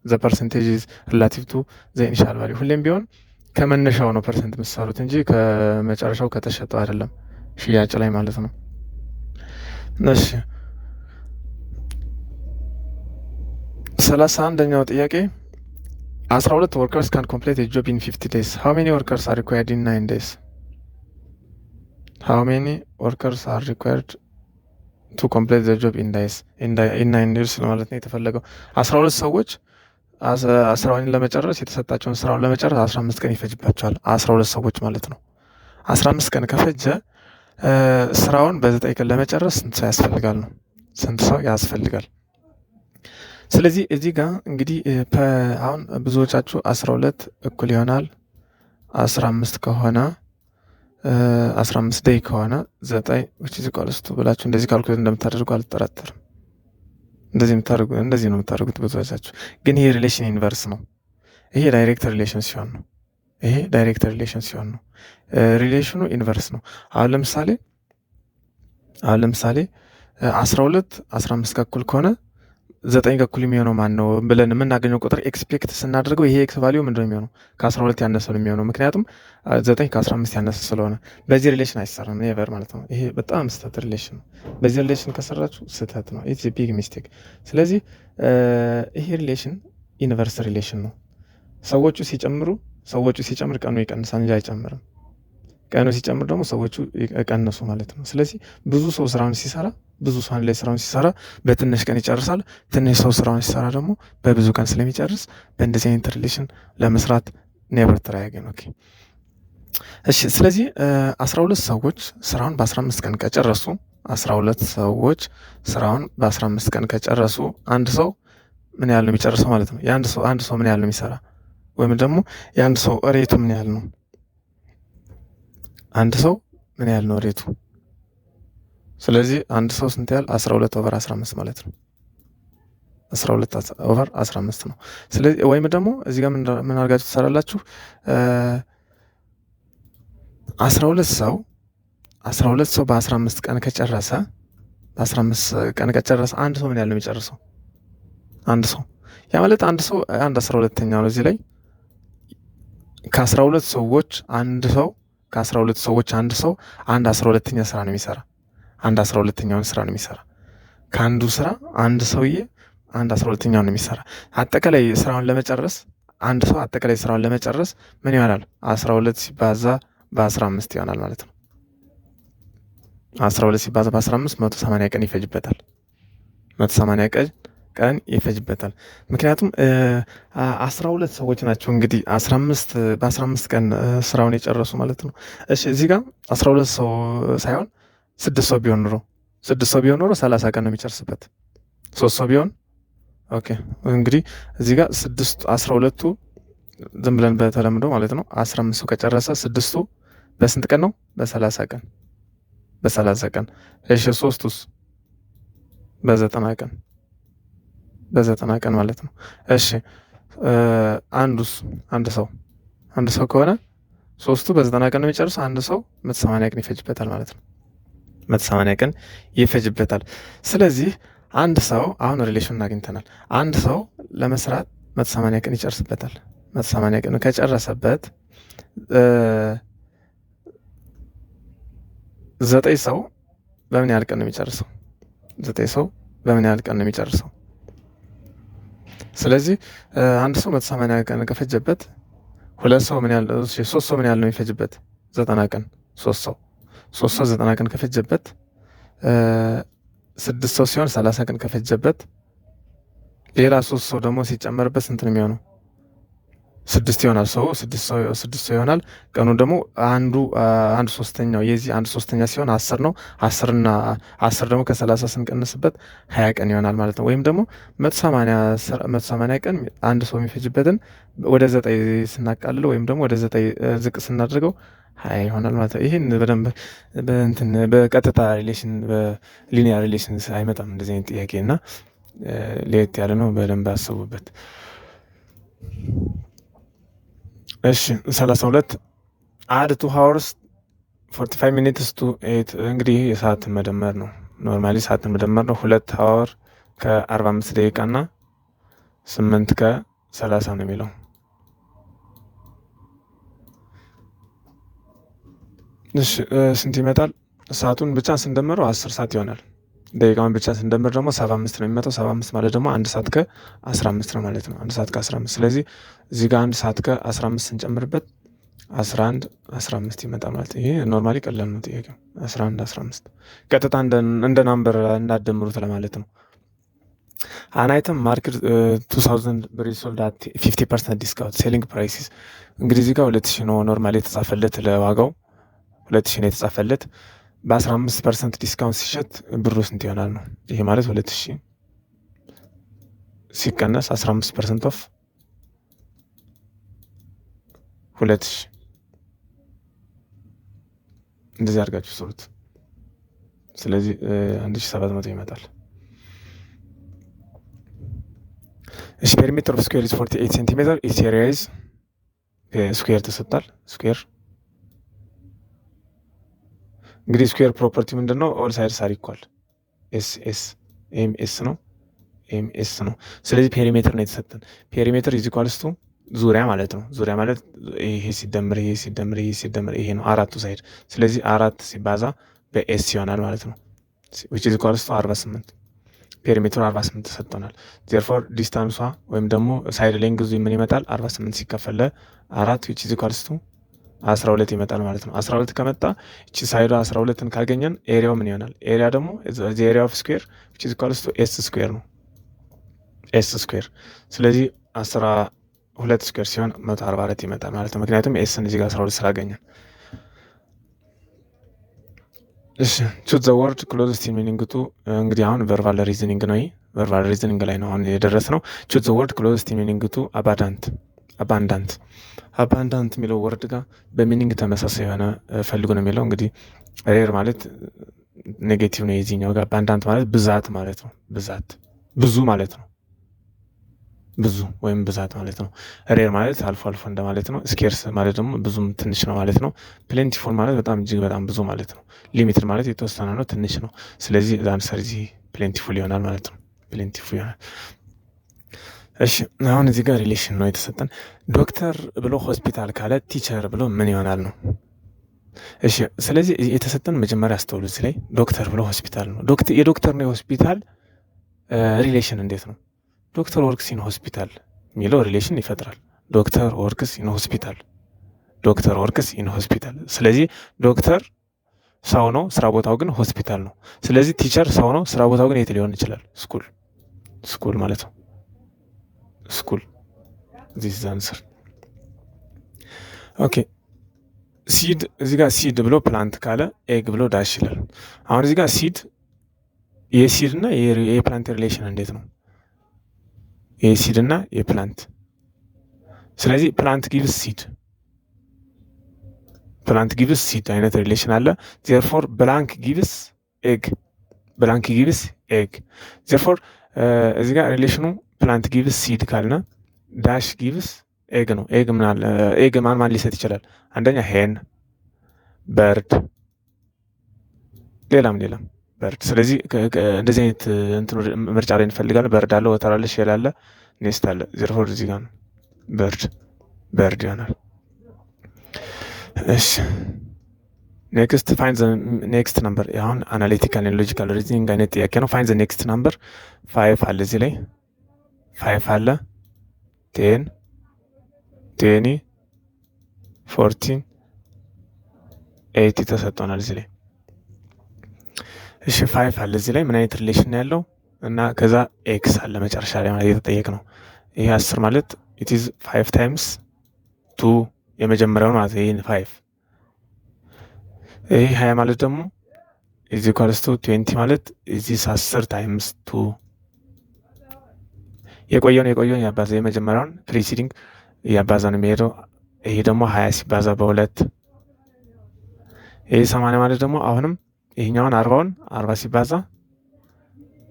ዘ ፐርሰንቴጅ ኢዝ ሪላቲቭ ቱ ዘ ኢኒሻል ቫልዩ። ሁሌም ቢሆን ከመነሻው ነው ፐርሰንት የምትሰሩት እንጂ ከመጨረሻው ከተሸጠው አይደለም፣ ሽያጭ ላይ ማለት ነው። እሺ 31ኛው ጥያቄ 12 workers can complete a job in 50 days. How many workers are required in 9 days? How many workers are required to complete the job in 9 days ማለት ነው የተፈለገው። 12 ሰዎች ስራውን ለመጨረስ የተሰጣቸውን ስራውን ለመጨረስ 15 ቀን ይፈጅባቸዋል። 12 ሰዎች ማለት ነው። 15 ቀን ከፈጀ ስራውን በ9 ቀን ለመጨረስ ስንት ሰው ያስፈልጋል ነው? ስንት ሰው ያስፈልጋል? ስለዚህ እዚህ ጋር እንግዲህ አሁን ብዙዎቻችሁ 12 እኩል ይሆናል 15 ከሆነ 15 ደይ ከሆነ 9 which is equal to ብላችሁ እንደዚህ ካልኩሌት እንደምታደርጉ አልጠራጠርም። እንደዚህ ነው የምታደርጉት ብዙዎቻችሁ። ግን ይሄ ሪሌሽን ኢንቨርስ ነው። ይሄ ዳይሬክት ሪሌሽን ሲሆን ነው። ሪሌሽኑ ኢንቨርስ ነው። አሁን ለምሳሌ 12 15 ከኩል ከሆነ 9 ከኩል የሚሆነው ማን ነው ብለን የምናገኘው ቁጥር ኤክስፔክት ስናደርገው ይሄ ኤክስ ቫልዩ ምንድነው የሚሆነው? ከ12 ያነሰ ነው የሚሆነው። ምክንያቱም 9 ከ15 ያነሰ ስለሆነ በዚህ ሪሌሽን አይሰራም ኔቨር ማለት ነው። ይሄ በጣም ስህተት ሪሌሽን ነው። በዚህ ሪሌሽን ከሰራችሁ ስህተት ነው። ኢትስ ቢግ ሚስቴክ። ስለዚህ ይሄ ሪሌሽን ኢንቨርስ ሪሌሽን ነው። ሰዎቹ ሲጨምር ቀኑ ይቀንሳል እንጂ አይጨምርም። ቀኑ ሲጨምር ደግሞ ሰዎቹ ቀነሱ ማለት ነው። ስለዚህ ብዙ ሰው ስራውን ሲሰራ በትንሽ ቀን ይጨርሳል። ትንሽ ሰው ስራውን ሲሰራ ደግሞ በብዙ ቀን ስለሚጨርስ በእንደዚህ አይነት ሪሌሽን ለመስራት ኔቨር ትራይ አገን። ኦኬ እሺ። ስለዚህ 12 ሰዎች ስራውን በ15 ቀን ከጨረሱ 12 ሰዎች ስራውን በ15 ቀን ከጨረሱ አንድ ሰው ምን ያህል ነው የሚጨርሰው ማለት ነው? አንድ ሰው ምን ያህል ነው የሚሰራ ወይም ደግሞ የአንድ ሰው ሬቱ ምን ያህል ነው? አንድ ሰው ምን ያህል ነው ሬቱ? ስለዚህ አንድ ሰው ስንት ያህል 12 ኦቨር 15 ማለት ነው። 12 ኦቨር 15 ነው። ስለዚህ ወይም ደግሞ እዚህ ጋር ምን አድርጋችሁ ትሰራላችሁ? 12 ሰው በ15 ቀን ከጨረሰ አንድ ሰው ምን ያህል ነው የሚጨርሰው? አንድ ሰው ያ ማለት አንድ ሰው 12ኛ ነው። እዚህ ላይ ከ12 ሰዎች አንድ ሰው አንድ 12ኛ ስራ ነው የሚሰራ። አንድ 12ኛውን ስራ ነው የሚሰራ። ከአንዱ ስራ አንድ ሰውዬ አንድ 12ኛውን ነው የሚሰራ። አጠቃላይ ስራውን ለመጨረስ አንድ ሰው ምን ይሆናል? 12 ሲባዛ በ15 ይሆናል ማለት ነው። 12 ሲባዛ በ15 180 ቀን ይፈጅበታል። 180 ቀን ይፈጅበታል። ምክንያቱም 12 ሰዎች ናቸው እንግዲህ በ15 ቀን ስራውን የጨረሱ ማለት ነው። እሺ እዚህ ጋር 12 ሰው ሳይሆን 6 ሰው ቢሆን ኖሮ 30 ቀን ነው የሚጨርስበት። 3 ሰው ቢሆን ኦኬ እንግዲህ እዚህ ጋር 12ቱ ዝም ብለን በተለምዶ ማለት ነው 15 ሰው ከጨረሰ 6ቱ በስንት ቀን ነው? በ30 ቀን። እሺ 3ቱስ በ90 ቀን ማለት ነው። እሺ አንድ ሰው ከሆነ ሶስቱ በ90 ቀን ነው የሚጨርሰው። አንድ ሰው 180 ቀን ይፈጅበታል ማለት ነው። 180 ቀን ይፈጅበታል። ስለዚህ አንድ ሰው አሁን ሪሌሽኑን አግኝተናል። አንድ ሰው ለመስራት 180 ቀን ይጨርስበታል። 180 ቀን ከጨረሰበት 9 ሰው በምን ያህል ቀን ነው የሚጨርሰው? 9 ሰው በምን ያህል ቀን ነው የሚጨርሰው? ስለዚህ አንድ ሰው 180 ቀን ከፈጀበት 2 ሰው ምን ያህል 3 ሰው ምን ያህል ነው የሚፈጅበት? 90 ቀን 3 ሰው 90 ቀን ከፈጀበት 6 ሰው ሲሆን 30 ቀን ከፈጀበት ሌላ 3 ሰው ደግሞ ሲጨመርበት ስንት ነው የሚሆነው? 6 ይሆናል። ሰው 6 ሰው ይሆናል። ቀኑ ደግሞ አንድ ሶስተኛው የዚህ 1/3 ሲሆን 10 ነው። 10 ደግሞ ከ30 ስንቀንስበት 20 ቀን ይሆናል ማለት ነው። ወይም ደግሞ 180 ቀን አንድ ሰው የሚፈጅበትን ወደ 9 ስናቃልለው ወይም ደግሞ ወደ 9 ዝቅ ስናደርገው 20 ይሆናል ማለት ነው። ይህን በደንብ በቀጥታ ሪሌሽን በሊኒያር ሪሌሽን አይመጣም እንደዚህ አይነት ጥያቄ እና ለየት ያለ ነው። በደንብ አስቡበት። እሺ 32 አድ 2 hours 45 minutes to 8 እንግዲህ የሰዓትን መደመር ነው። ኖርማሊ ሰዓትን መደመር ነው። 2 hour ከ45 ደቂቃ እና 8 ከ30 ነው የሚለው። እሺ ስንት ይመጣል? ሰዓቱን ብቻ ስንደምረው 10 ሰዓት ይሆናል። ደቂቃውን ብቻ ስንደምር ደግሞ 75 ነው የሚመጣው። 75 ማለት ደግሞ 1 ሰዓት ከ15 ነው ማለት ነው። 1 ሰዓት ከ15 ስለዚህ እዚህ ጋር 1 ሰዓት ከ15 ስንጨምርበት 11 15 ይመጣል ማለት ነው። ይሄ ኖርማሊ ቀላል ነው ጥያቄው። 11 15 ቀጥታ እንደ ናምበር እንዳደምሩት ለማለት ነው። አን አይተም ማርኬት 2000 ብር ሶልድ አት 50% ዲስካውንት ሴሊንግ ፕራይሲስ። እንግዲህ እዚህ ጋር 2000 ነው ኖርማሊ የተጻፈለት ለዋጋው 2000 ነው የተጻፈለት። በ15% ዲስካውንት ሲሸጥ ብሩ ስንት ይሆናል ነው? ይሄ ማለት 2000 ሲቀነስ 15% ኦፍ 2000 እንደዚህ አድርጋችሁ ስሩት። ስለዚህ 1700 ይመጣል። እሺ ፔሪሜትር ኦፍ ስኩዌር ኢዝ 48 ሴንቲሜትር ኢች ኤሪያ ኢዝ ስኩዌር ተሰጥቷል። ስኩዌር እንግዲህ ስኩዌር ፕሮፐርቲ ምንድነው? ኦል ሳይድስ አር ኢኳል ኤስ ኤስ ነው ኤስ ነው። ስለዚህ ፔሪሜትር ነው የተሰጠን። ፔሪሜትር ኢዝ ኢኳልስ ቱ ዙሪያ ማለት ነው። ዙሪያ ማለት ይሄ ሲደምር ይሄ ሲደምር ይሄ ሲደምር ይሄ ነው አራቱ ሳይድ። ስለዚህ 4 ሲባዛ በኤስ ይሆናል ማለት ነው። which is equals to 48 ፔሪሜትሩ 48 ተሰጥቶናል። therefore ዲስታንሷ ወይም ደግሞ ሳይድ ሌንግዙ ምን ይመጣል? 48 ሲከፈል ለ4 which is equals to 12 ይመጣል ማለት ነው። 12 ከመጣ እቺ ሳይዷ 12ን ካገኘን ኤሪያው ምን ይሆናል? ኤሪያ ደግሞ the area of square which is equals to s square ነው s square። ስለዚህ 12 ስኩዌር ሲሆን 144 ይመጣል ማለት ነው። ምክንያቱም ኤስን እዚህ ጋር 12 ስላገኘን። እሺ choose the word closest in meaning to እንግዲህ አሁን ቨርባል ሪዝኒንግ ነው። ቨርባል ሪዝኒንግ ላይ ነው አሁን የደረስነው። choose the word closest in meaning to አባንዳንት የሚለው ወርድ ጋር በሚኒንግ ተመሳሳይ የሆነ ፈልጉ ነው የሚለው። እንግዲህ ሬር ማለት ኔጌቲቭ ነው የዚህኛው ጋር። አባንዳንት ማለት ብዛት ማለት ነው። ብዛት ብዙ ማለት ነው። ብዙ ወይም ብዛት ማለት ነው። ሬር ማለት አልፎ አልፎ እንደማለት ነው። ስኬርስ ማለት ደግሞ ብዙም ትንሽ ነው ማለት ነው። ፕሌንቲፉል ማለት በጣም እጅግ በጣም ብዙ ማለት ነው። ሊሚትድ ማለት የተወሰነ ነው፣ ትንሽ ነው። ስለዚህ አንሰር እዚህ ፕሌንቲፉል ይሆናል ማለት ነው። ፕሌንቲፉል ይሆናል። እሺ አሁን እዚህ ጋር ሪሌሽን ነው የተሰጠን። ዶክተር ብሎ ሆስፒታል ካለ ቲቸር ብሎ ምን ይሆናል ነው። እሺ ስለዚህ የተሰጠን መጀመሪያ አስተውሉ። እዚህ ላይ ዶክተር ብሎ ሆስፒታል ነው። የዶክተር ነው የሆስፒታል ሪሌሽን እንዴት ነው? ዶክተር ወርክስ ኢን ሆስፒታል የሚለው ሪሌሽን ይፈጥራል። ዶክተር ወርክስ ኢን ሆስፒታል፣ ዶክተር ወርክስ ኢን ሆስፒታል። ስለዚህ ዶክተር ሰው ነው፣ ስራ ቦታው ግን ሆስፒታል ነው። ስለዚህ ቲቸር ሰው ነው፣ ስራ ቦታው ግን የት ሊሆን ይችላል? ስኩል ማለት ነው። ስኩል ዚስ ኢዝ አንሰር። ኦኬ ሲድ እዚህ ጋር ሲድ ብሎ ፕላንት ካለ ኤግ ብሎ ዳሽ ይላል። አሁን እዚህ ጋር ሲድ የሲድ እና የፕላንት ሪሌሽን እንዴት ነው? የሲድ እና የፕላንት። ስለዚህ ፕላንት ጊቭስ ሲድ፣ ፕላንት ጊቭስ ሲድ አይነት ሪሌሽን አለ። ዜርፎር ብላንክ ጊቭስ ኤግ፣ ብላንክ ጊቭስ ኤግ። ዜርፎር እዚህ ጋር ሪሌሽኑ ፕላንት ጊቭስ ሲድ ካልነ ዳሽ ጊቭስ ኤግ ነው። ኤግ ማን ሊሰጥ ይችላል? አንደኛ ሄን፣ በርድ፣ ሌላም በርድ። ስለዚህ እንደዚህ አይነት ምርጫ ላይ እንፈልጋለን። በርድ አለ፣ ወተር አለ፣ ሼል አለ፣ ኔስት አለ። ዜርፎር እዚህ ጋር ነው በርድ ይሆናል። እሺ ኔክስት ፋይንድ ዘ ኔክስት ነምበር። አሁን አናሊቲካል ኤንድ ሎጂካል ሪዝኒንግ አይነት ጥያቄ ነው። ፋይንድ ዘ ኔክስት ነምበር። 5 አለ እዚህ ላይ 5 አለ 10 20 14 80 ተሰጥቶናል እዚህ ላይ። እሺ 5 አለ እዚህ ላይ ምን አይነት ሪሌሽን ያለው እና ከዛ ኤክስ አለ መጨረሻ ላይ ማለት የተጠየቅ ነው። ይሄ 10 ማለት it is 5 times 2 የመጀመሪያው ማለት ይሄ 5። ይሄ 20 ማለት ደግሞ is equals to 20 ማለት እዚህ 10 times 2 የቆየውን ያባዛ የመጀመሪያውን ፕሪሲዲንግ ያባዛ ነው የሚሄደው። ይሄ ደግሞ 20 ሲባዛ በ2። ይሄ 80 ማለት ደግሞ አሁንም ይሄኛውን 40 ሲባዛ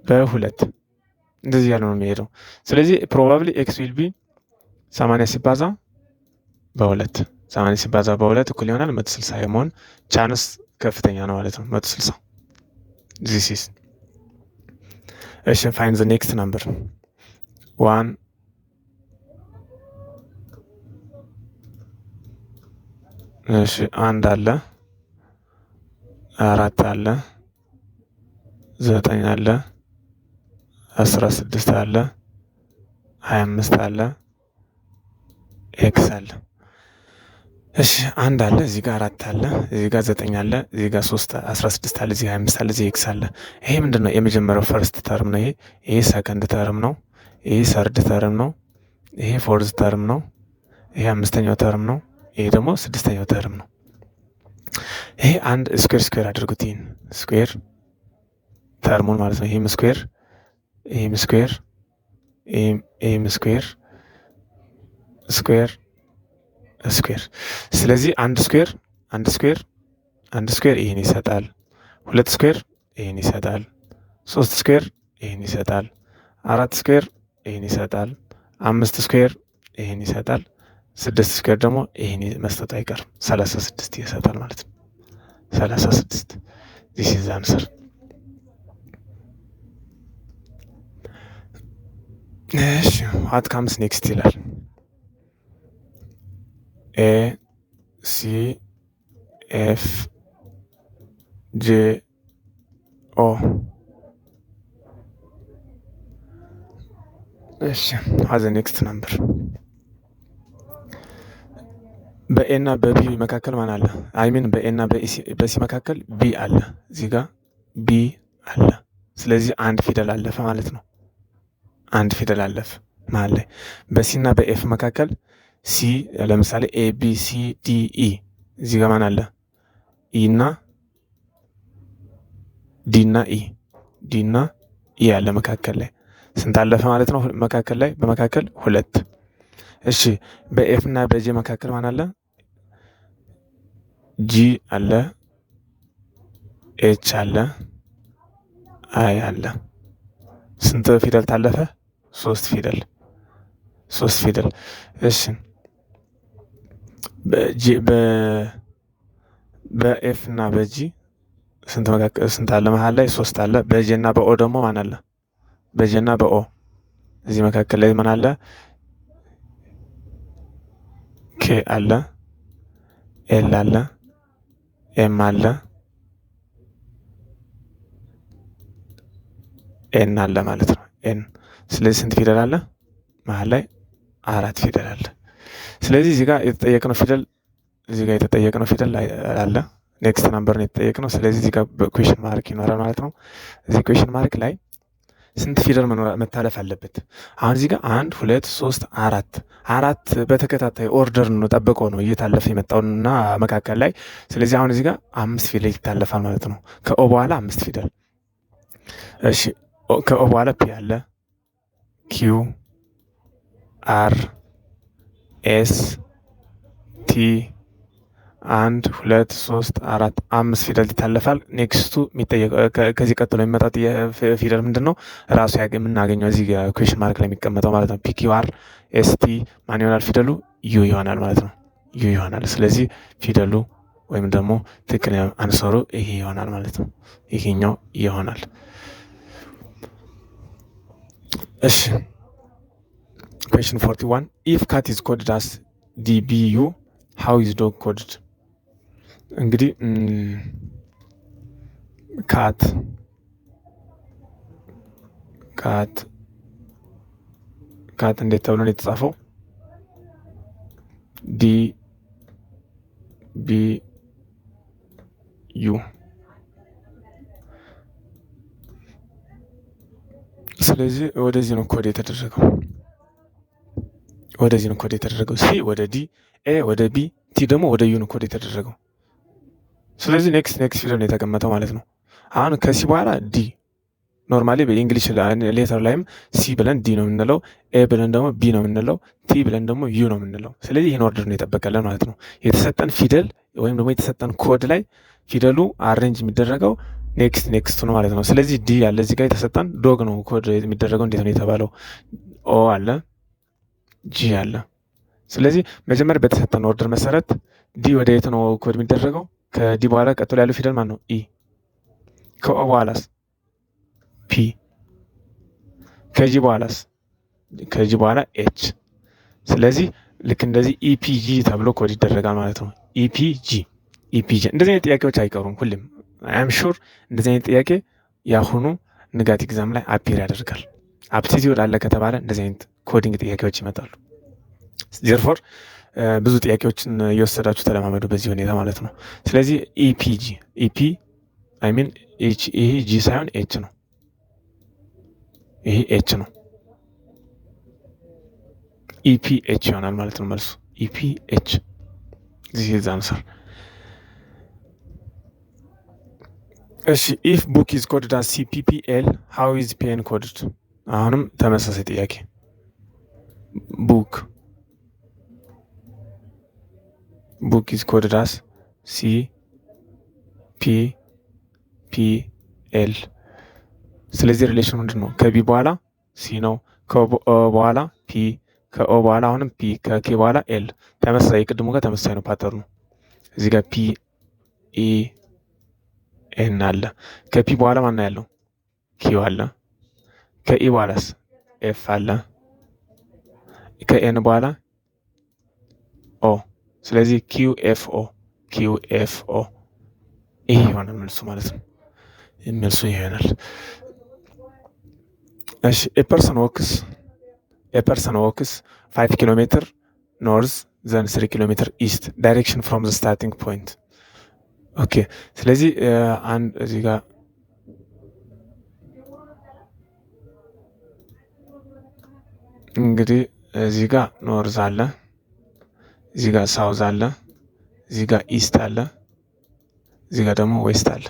በ2 እንደዚህ ያለው ነው የሚሄደው። ስለዚህ ፕሮባብሊ ኤክስ ዊል ቢ 80 ሲባዛ በ2 እኩል ይሆናል 160 የመሆን ቻንስ ከፍተኛ ነው ማለት ነው። 160 this is እሺ find the next number 1 እሺ 1 አለ 4 አለ 9 አለ 16 አለ 25 አለ ኤክስ አለ። እሺ 1 አለ እዚህ ጋር 4 አለ እዚህ ጋር 9 አለ እዚህ ጋር 3 16 አለ እዚህ 25 አለ እዚህ ኤክስ አለ። ይሄ ምንድነው? የመጀመሪያው ፈርስት ተርም ነው። ይሄ ሰከንድ ተርም ነው። ይሄ ሰርድ ተርም ነው። ይሄ ፎርዝ ተርም ነው። ይሄ አምስተኛው ተርም ነው። ይሄ ደግሞ ስድስተኛው ተርም ነው። ይሄ አንድ ስኩዌር አድርጉት። ይሄን ስኩዌር ተርሙን ማለት ነው። ይሄም ስኩዌር ይሄም ስኩዌር ይሄም ስኩዌር ስለዚህ አንድ ስኩዌር ይሄን ይሰጣል። 2 ስኩዌር ይሄን ይሰጣል። 3 ስኩዌር ይሄን ይሰጣል። 4 ስኩዌር ይሄን ይሰጣል። 5 ስኩዌር ይሄን ይሰጣል። 6 ስኩዌር ደግሞ ይሄን መስጠቱ አይቀርም 36 ይሰጣል ማለት ነው። 36 this is the answer። እሺ what comes next ይላል። ኤ ሲ ኤፍ ጄ ኦ። እሺ what the next number? በኤ እና በቢ መካከል ማን አለ? አይሚን በኤ እና በሲ መካከል ቢ አለ። እዚህ ጋር ቢ አለ። ስለዚህ አንድ ፊደል አለፈ ማለት ነው። አንድ ፊደል አለፈ ማለት ላይ። በሲ እና በኤፍ መካከል ሲ ለምሳሌ ኤ ቢ ሲ ዲ ኢ። እዚህ ጋር ማን አለ? ኢ እና ዲ እና ኢ አለ መካከል ላይ። ስንት አለፈ ማለት ነው? መካከል ላይ በመካከል 2። እሺ በኤፍ እና በጄ መካከል ማን አለ? ጂ አለ፣ ኤች አለ፣ አይ አለ። ስንት ፊደል ታለፈ? 3 ፊደል። እሺ በኤፍ እና በጂ ስንት አለ? መሀል ላይ 3 አለ። በጄ እና በኦ ደግሞ ማን አለ? በጄ እና በኦ እዚህ መካከል ላይ ማን አለ? ኬ አለ፣ ኤል አለ፣ ኤም አለ፣ ኤን አለ ማለት ነው። ኤን። ስለዚህ ስንት ፊደል አለ? መሀል ላይ 4 ፊደል አለ። ስለዚህ እዚህ ጋር የተጠየቅነው ፊደል አለ። ኔክስት ናምበር ነው የተጠየቅነው። ስለዚህ እዚህ ጋር ኩዌሽን ማርክ ይኖራል ማለት ነው። እዚህ ኩዌሽን ማርክ ላይ ስንት ፊደል መታለፍ አለበት? አሁን እዚህ ጋር 1 2 3 4 በተከታታይ ኦርደር ነው ጠብቆ ነው እየታለፈ የመጣውና መካከል ላይ። ስለዚህ አሁን እዚህ ጋር 5 ፊደል ይታለፋል ማለት ነው። ከኦ በኋላ 5 ፊደል። እሺ ከኦ በኋላ ፒ አለ፣ ኪው፣ አር፣ ኤስ፣ ቲ 1 2 3 4 5 ፊደል ይታለፋል። ኔክስቱ ከዚህ ቀጥሎ የሚመጣው ፊደል ምንድን ነው? ራሱ የምናገኘው እዚህ ኩዌሽን ማርክ ላይ የሚቀመጠው ማለት ነው። ፒ ኪው አር ኤስ ቲ ማን ይሆናል ፊደሉ? ዩ ይሆናል ማለት ነው። ዩ ይሆናል። ስለዚህ ፊደሉ ወይም ደግሞ ትክክለኛ አንሰሩ ይሄ ይሆናል ማለት ነው። ይሄኛው ይሆናል። እሺ question 41 if cat is coded as DBU how is dog coded? እንግዲህ ካት እንዴት ተብሎ ነው የተጻፈው? DBU ስለዚህ ወደዚህ ነው ኮድ የተደረገው። ሲ ወደ ዲ፣ ኤ ወደ ቢ፣ ቲ ደግሞ ወደ ዩ ነው ኮድ የተደረገው። ስለዚህ ኔክስት ፊደል ነው የተቀመጠው ማለት ነው። አሁን ከሲ በኋላ ዲ ኖርማሊ በእንግሊሽ ሌተር ላይም ሲ ብለን ዲ ነው የምንለው፣ ኤ ብለን ደግሞ ቢ ነው የምንለው፣ ቲ ብለን ደግሞ ዩ ነው የምንለው። ስለዚህ ይህን ኦርደር ነው የጠበቀለን ማለት ነው። የተሰጠን ፊደል ወይም ደግሞ የተሰጠን ኮድ ላይ ፊደሉ አሬንጅ የሚደረገው ኔክስት ነው ማለት ነው። ስለዚህ ዲ ያለ እዚህ ጋር የተሰጠን ዶግ ነው ኮድ የሚደረገው። እንዴት ነው የተባለው? ኦ አለ፣ ጂ አለ። ስለዚህ መጀመሪያ በተሰጠን ኦርደር መሰረት ዲ ወደ የት ነው ኮድ የሚደረገው? ከዲ በኋላ ቀጥሎ ያለው ፊደል ማን ነው? ኢ። ከኦ በኋላስ ፒ። ከጂ በኋላስ? ከጂ በኋላ ኤች። ስለዚህ ልክ እንደዚህ ኢፒጂ ተብሎ ኮድ ይደረጋል ማለት ነው። ኢፒጂ። እንደዚህ አይነት ጥያቄዎች አይቀሩም ሁሌም። አይም ሹር እንደዚህ አይነት ጥያቄ ያሁኑ ንጋት ኤግዛም ላይ አፒር ያደርጋል። አፕቲቲዩድ አለ ከተባለ እንደዚህ አይነት ኮዲንግ ጥያቄዎች ይመጣሉ። ዜርፎር ብዙ ጥያቄዎችን እየወሰዳችሁ ተለማመዱ በዚህ ሁኔታ ማለት ነው። ስለዚህ ኢፒጂ አይ ሚን ኤች፣ ይሄ ጂ ሳይሆን ኤች ነው። ይሄ ኤች ነው። ኢፒኤች ይሆናል ማለት ነው መልሱ። ኢፒኤች ዚህ ዛ አንሰር። እሺ ኢፍ ቡክ ኢዝ ኮድድ አስ ሲፒፒኤል ሃው ኢዝ ፔን ኮድድ? አሁንም ተመሳሳይ ጥያቄ። ቡክ ኢዝ ኮድድ አስ ሲፒፒኤል። ስለዚህ ሪሌሽን ምንድን ነው? ከቢ በኋላ ሲ ነው፣ ከኦ በኋላ ፒ፣ ከኦ በኋላ አሁንም ፒ፣ ከኬ በኋላ ኤል። ተመሳሳይ ቅድሙ ጋር ተመሳሳይ ነው ፓተርኑ። እዚህ ጋር ፒ ኢ ኤን አለ። ከፒ በኋላ ማን ያለው? ኪው አለ። ከኢ በኋላስ ኤፍ አለ። ከኤን በኋላ ኦ። ስለዚህ ኪው ኤፍ ኦ ይሄ ይሆናል መልሱ ማለት ነው። መልሱ ይሆናል። እሺ ኤ ፐርሰን ወክስ 5 ኪሎ ሜትር ኖርዝ ዘን 3 ኪሎ ሜትር ኢስት ዳይሬክሽን ፍሮም ዘ ስታርቲንግ ፖይንት። ኦኬ ስለዚህ አንድ እዚህ ጋር እንግዲህ እዚህ ጋር ኖርዝ አለ፣ እዚህ ጋር ሳውዝ አለ፣ እዚህ ጋር ኢስት አለ፣ እዚህ ጋር ደግሞ ዌስት አለ።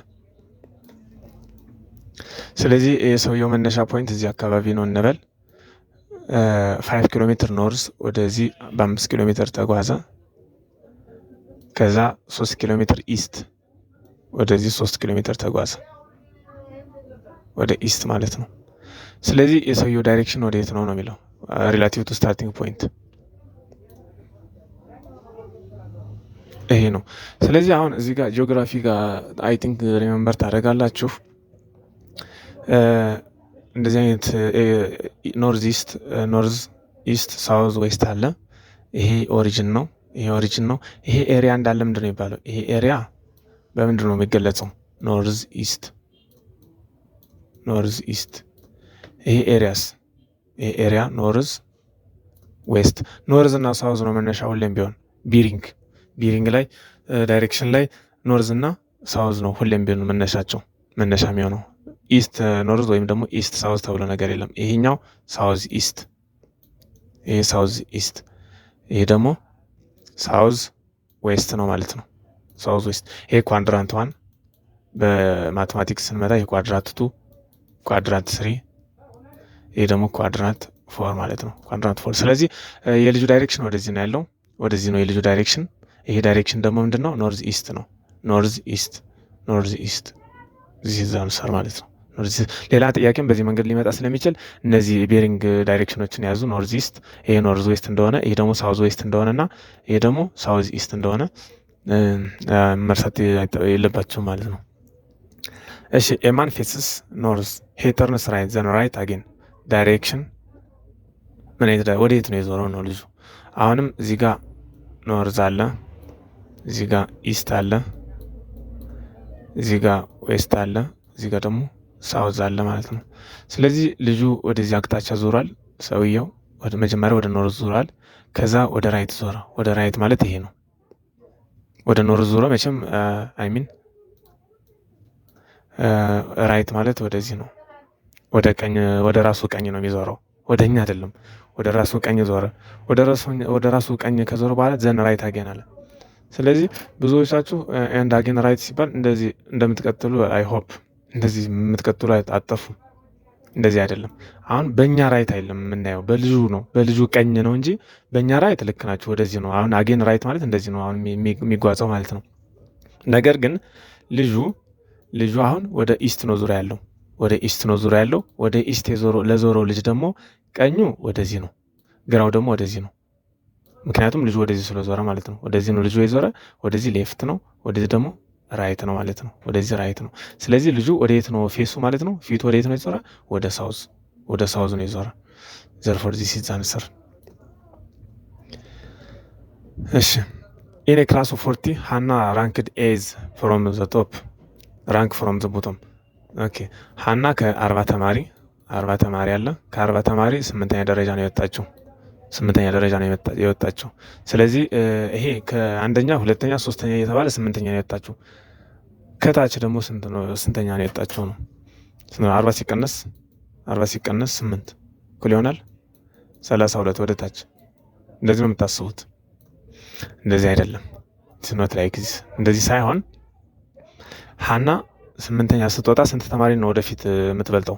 ስለዚህ የሰውየው መነሻ ፖይንት እዚህ አካባቢ ነው እንበል። 5 ኪሎ ሜትር ኖርዝ ወደዚህ በ5 ኪሎ ሜትር ተጓዘ። ከዛ 3 ኪሎ ሜትር ኢስት ወደዚህ 3 ኪሎ ሜትር ተጓዘ፣ ወደ ኢስት ማለት ነው። ስለዚህ የሰውየው ዳይሬክሽን ወደ የት ነው የሚለው ሪላቲቭ ቱ ስታርቲንግ ፖይንት ይሄ ነው። ስለዚህ አሁን እዚህ ጋር ጂኦግራፊ ጋር አይ ቲንክ ሪሜምበር ታደርጋላችሁ። እንደዚህ አይነት ኖርዝ ኢስት ሳውዝ ዌስት አለ። ይሄ ኦሪጅን ነው። ይሄ ኤሪያ እንዳለ ምንድን ነው የሚባለው? ይሄ ኤሪያ በምንድን ነው የሚገለጸው? ኖርዝ ኢስት። ይሄ ኤሪያስ? ይሄ ኤሪያ ኖርዝ ዌስት። ኖርዝ እና ሳውዝ ነው መነሻ ሁሌም ቢሆን ቢሪንግ ላይ ዳይሬክሽን ላይ ኖርዝ እና ሳውዝ ነው ሁሌም ቢሆን መነሻ የሚሆነው። ኢስት ኖርዝ ወይም ደግሞ ኢስት ሳውዝ ተብሎ ነገር የለም። ይሄኛው ሳውዝ ኢስት፣ ይሄ ሳውዝ ኢስት፣ ይሄ ደግሞ ሳውዝ ዌስት ነው ማለት ነው። ሳውዝ ዌስት። ይሄ ኳድራንት 1 በማቴማቲክስ ስንመጣ፣ ይሄ ኳድራንት 2፣ ኳድራንት 3፣ ይሄ ደግሞ ኳድራንት 4 ማለት ነው። ኳድራንት 4። ስለዚህ የልጁ ዳይሬክሽን ወደዚህ ነው ያለው፣ ወደዚህ ነው የልጁ ዳይሬክሽን። ይሄ ዳይሬክሽን ደግሞ ምንድነው? ኖርዝ ኢስት ነው። ኖርዝ ኢስት ዚህ ዛንሰር ማለት ነው። ሌላ ጥያቄም በዚህ መንገድ ሊመጣ ስለሚችል እነዚህ ቤሪንግ ዳይሬክሽኖችን ያዙ። ኖርዝ ኢስት፣ ይሄ ኖርዝ ዌስት እንደሆነ፣ ይሄ ደግሞ ሳውዝ ዌስት እንደሆነ እና ይሄ ደግሞ ሳውዝ ኢስት እንደሆነ መርሳት የለባቸው ማለት ነው። እሺ ኤማን ፌስስ ኖርዝ ሄ ተርንስ ራይት ዘን ራይት አጌን ዳይሬክሽን ምን አይነት ወዴት ነው የዞረው ነው ልጁ። አሁንም እዚህ ጋር ኖርዝ አለ፣ እዚህ ጋር ኢስት አለ፣ እዚህ ጋር ዌስት አለ፣ እዚህ ጋር ደግሞ ሳውዝ አለ ማለት ነው። ስለዚህ ልጁ ወደዚህ አቅጣጫ ዞሯል። ሰውየው መጀመሪያ ወደ ኖርዝ ዞሯል፣ ከዛ ወደ ራይት ዞረ። ወደ ራይት ማለት ይሄ ነው። ወደ ኖርዝ ዞረ መቼም አይሚን ራይት ማለት ወደዚህ ነው። ወደ ቀኝ ወደ ራሱ ቀኝ ነው የሚዞረው፣ ወደኛ አይደለም። ወደ ራሱ ቀኝ ዞረ። ወደ ራሱ ቀኝ ከዞረ በኋላ ዘን ራይት አጌን አለ። ስለዚህ ብዙዎቻችሁ ኤንድ አጌን ራይት ሲባል እንደዚህ እንደምትቀጥሉ አይ ሆፕ እንደዚህ የምትቀጥሉ አጠፉ። እንደዚህ አይደለም። አሁን በእኛ ራይት አይደለም የምናየው፣ በልጁ ነው። በልጁ ቀኝ ነው እንጂ በእኛ ራይት ልክ ናቸው። ወደዚህ ነው። አሁን አጌን ራይት ማለት እንደዚህ ነው አሁን የሚጓዘው ማለት ነው። ነገር ግን ልጁ አሁን ወደ ኢስት ነው ዙሪያ ያለው፣ ወደ ኢስት ነው ዙሪያ ያለው። ወደ ኢስት ለዞረው ልጅ ደግሞ ቀኙ ወደዚህ ነው፣ ግራው ደግሞ ወደዚህ ነው። ምክንያቱም ልጁ ወደዚህ ስለዞረ ማለት ነው። ወደዚህ ነው ልጁ የዞረ፣ ወደዚህ ሌፍት ነው፣ ወደዚህ ደግሞ ራይት ነው ማለት ነው። ወደዚህ ራይት ነው። ስለዚህ ልጁ ወደየት ነው ፌሱ ማለት ነው? ፊቱ ወደየት ነው የዞረ? ወደ ሳውዝ ነው የዞረ። ዘርፎር ዚስ ኢዝ አንሰር። እሺ ኢን ኤ ክላስ ኦፍ 40 ሃና ራንክድ ኤዝ ፍሮም ዘ ቶፕ ራንክ ፍሮም ዘ ቦቶም። ኦኬ ሃና ከ40 ተማሪ አለ። ከ40 ተማሪ 8ኛ ደረጃ ነው የወጣችው። 8ኛ ደረጃ ነው የወጣችው። ስለዚህ ይሄ ከአንደኛ፣ ሁለተኛ፣ ሶስተኛ እየተባለ 8ኛ ነው የወጣችው። ከታች ደግሞ ስንተኛ ነው የወጣችው ነው? 40 ሲቀነስ 8 እኩል ይሆናል 32 ወደ ታች። እንደዚህ ነው የምታስቡት። እንደዚህ አይደለም። ስኖት ላይክ ዚስ። እንደዚህ ሳይሆን ሃና 8ኛ ስትወጣ ስንት ተማሪ ነው ወደፊት የምትበልጠው?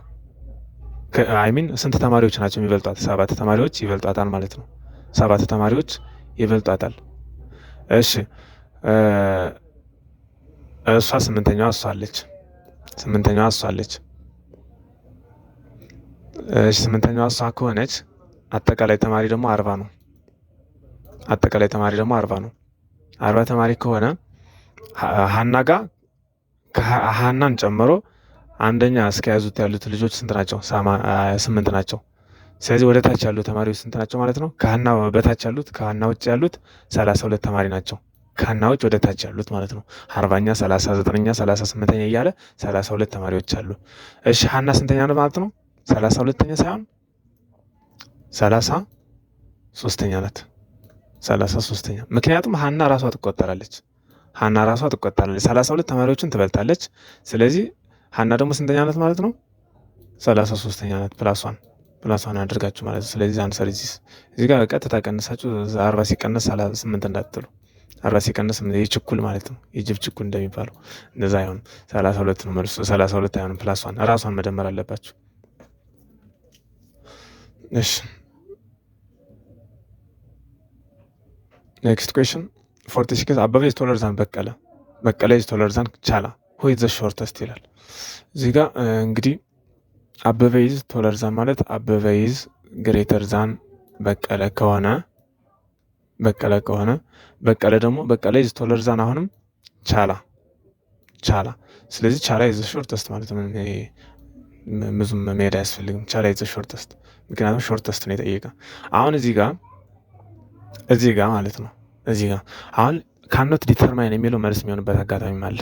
አይሚን ስንት ተማሪዎች ናቸው የሚበልጧት? 7 ተማሪዎች ይበልጧታል ማለት ነው። 7 ተማሪዎች ይበልጧታል። እሺ እሷ 8ኛዋ እሷ አለች። እሺ 8ኛዋ እሷ ከሆነች አጠቃላይ ተማሪ ደግሞ 40 ነው። 40 ተማሪ ከሆነ ሃና ጋር ሃናን ጨምሮ አንደኛ እስከያዙት ያሉት ልጆች ስንት ናቸው? 8 ናቸው። ስለዚህ ወደ ታች ያሉ ተማሪዎች ስንት ናቸው ማለት ነው? ከሃና በታች ያሉት ከሃና ውጭ ያሉት 32 ተማሪ ናቸው። ከሃና ውጭ ወደ ታች ያሉት ማለት ነው። 40ኛ፣ 39ኛ፣ 38ኛ እያለ 32 ተማሪዎች አሉ። እሺ ሃና ስንተኛ ነው ማለት ነው? 32ኛ ሳይሆን 33ኛ ናት። 33ኛ ምክንያቱም ሃና ራሷ ትቆጠራለች። 32 ተማሪዎችን ትበልጣለች። ስለዚህ ሃና ደግሞ ስንተኛ ናት ማለት ነው? 33ኛ ናት። ፕላሷን አድርጋችሁ ማለት ነው። ስለዚህ አንሰር እዚህ ጋር ቀጥታ ቀንሳችሁ 40 ሲቀነስ 38 እንዳትሉ። 40 ሲቀነስ የችኩል ማለት ነው። የጅብ ችኩል እንደሚባለው እንደዛ አይሆንም። 32 ነው መልሱ። 32 አይሆንም። ራሷን መደመር አለባችሁ። እሺ ኔክስት ኩዌሽን 46 አበበ ኢዝ ቶለር ዛን በቀለ ኢዝ ቶለር ዛን ቻላ ሁ ኢዝ ዘ ሾርተስት ይላል። እዚህ ጋር እንግዲህ አበበ ኢዝ ቶለር ዛን ማለት አበበ ኢዝ ግሬተር ዛን በቀለ ከሆነ በቀለ ኢዝ ቶለር ዛን አሁንም ቻላ። ስለዚህ ቻላ ኢዝ ዘ ሾርተስት ማለት ነው። ብዙም መሄድ አያስፈልግም። ቻላ ኢዝ ዘ ሾርተስት ምክንያቱም ሾርተስት ነው የጠየቀ። አሁን እዚህ ጋር ማለት ነው። እዚህ ጋር አሁን ካኖት ዲተርማይን የሚለው መልስ የሚሆንበት አጋጣሚ አለ።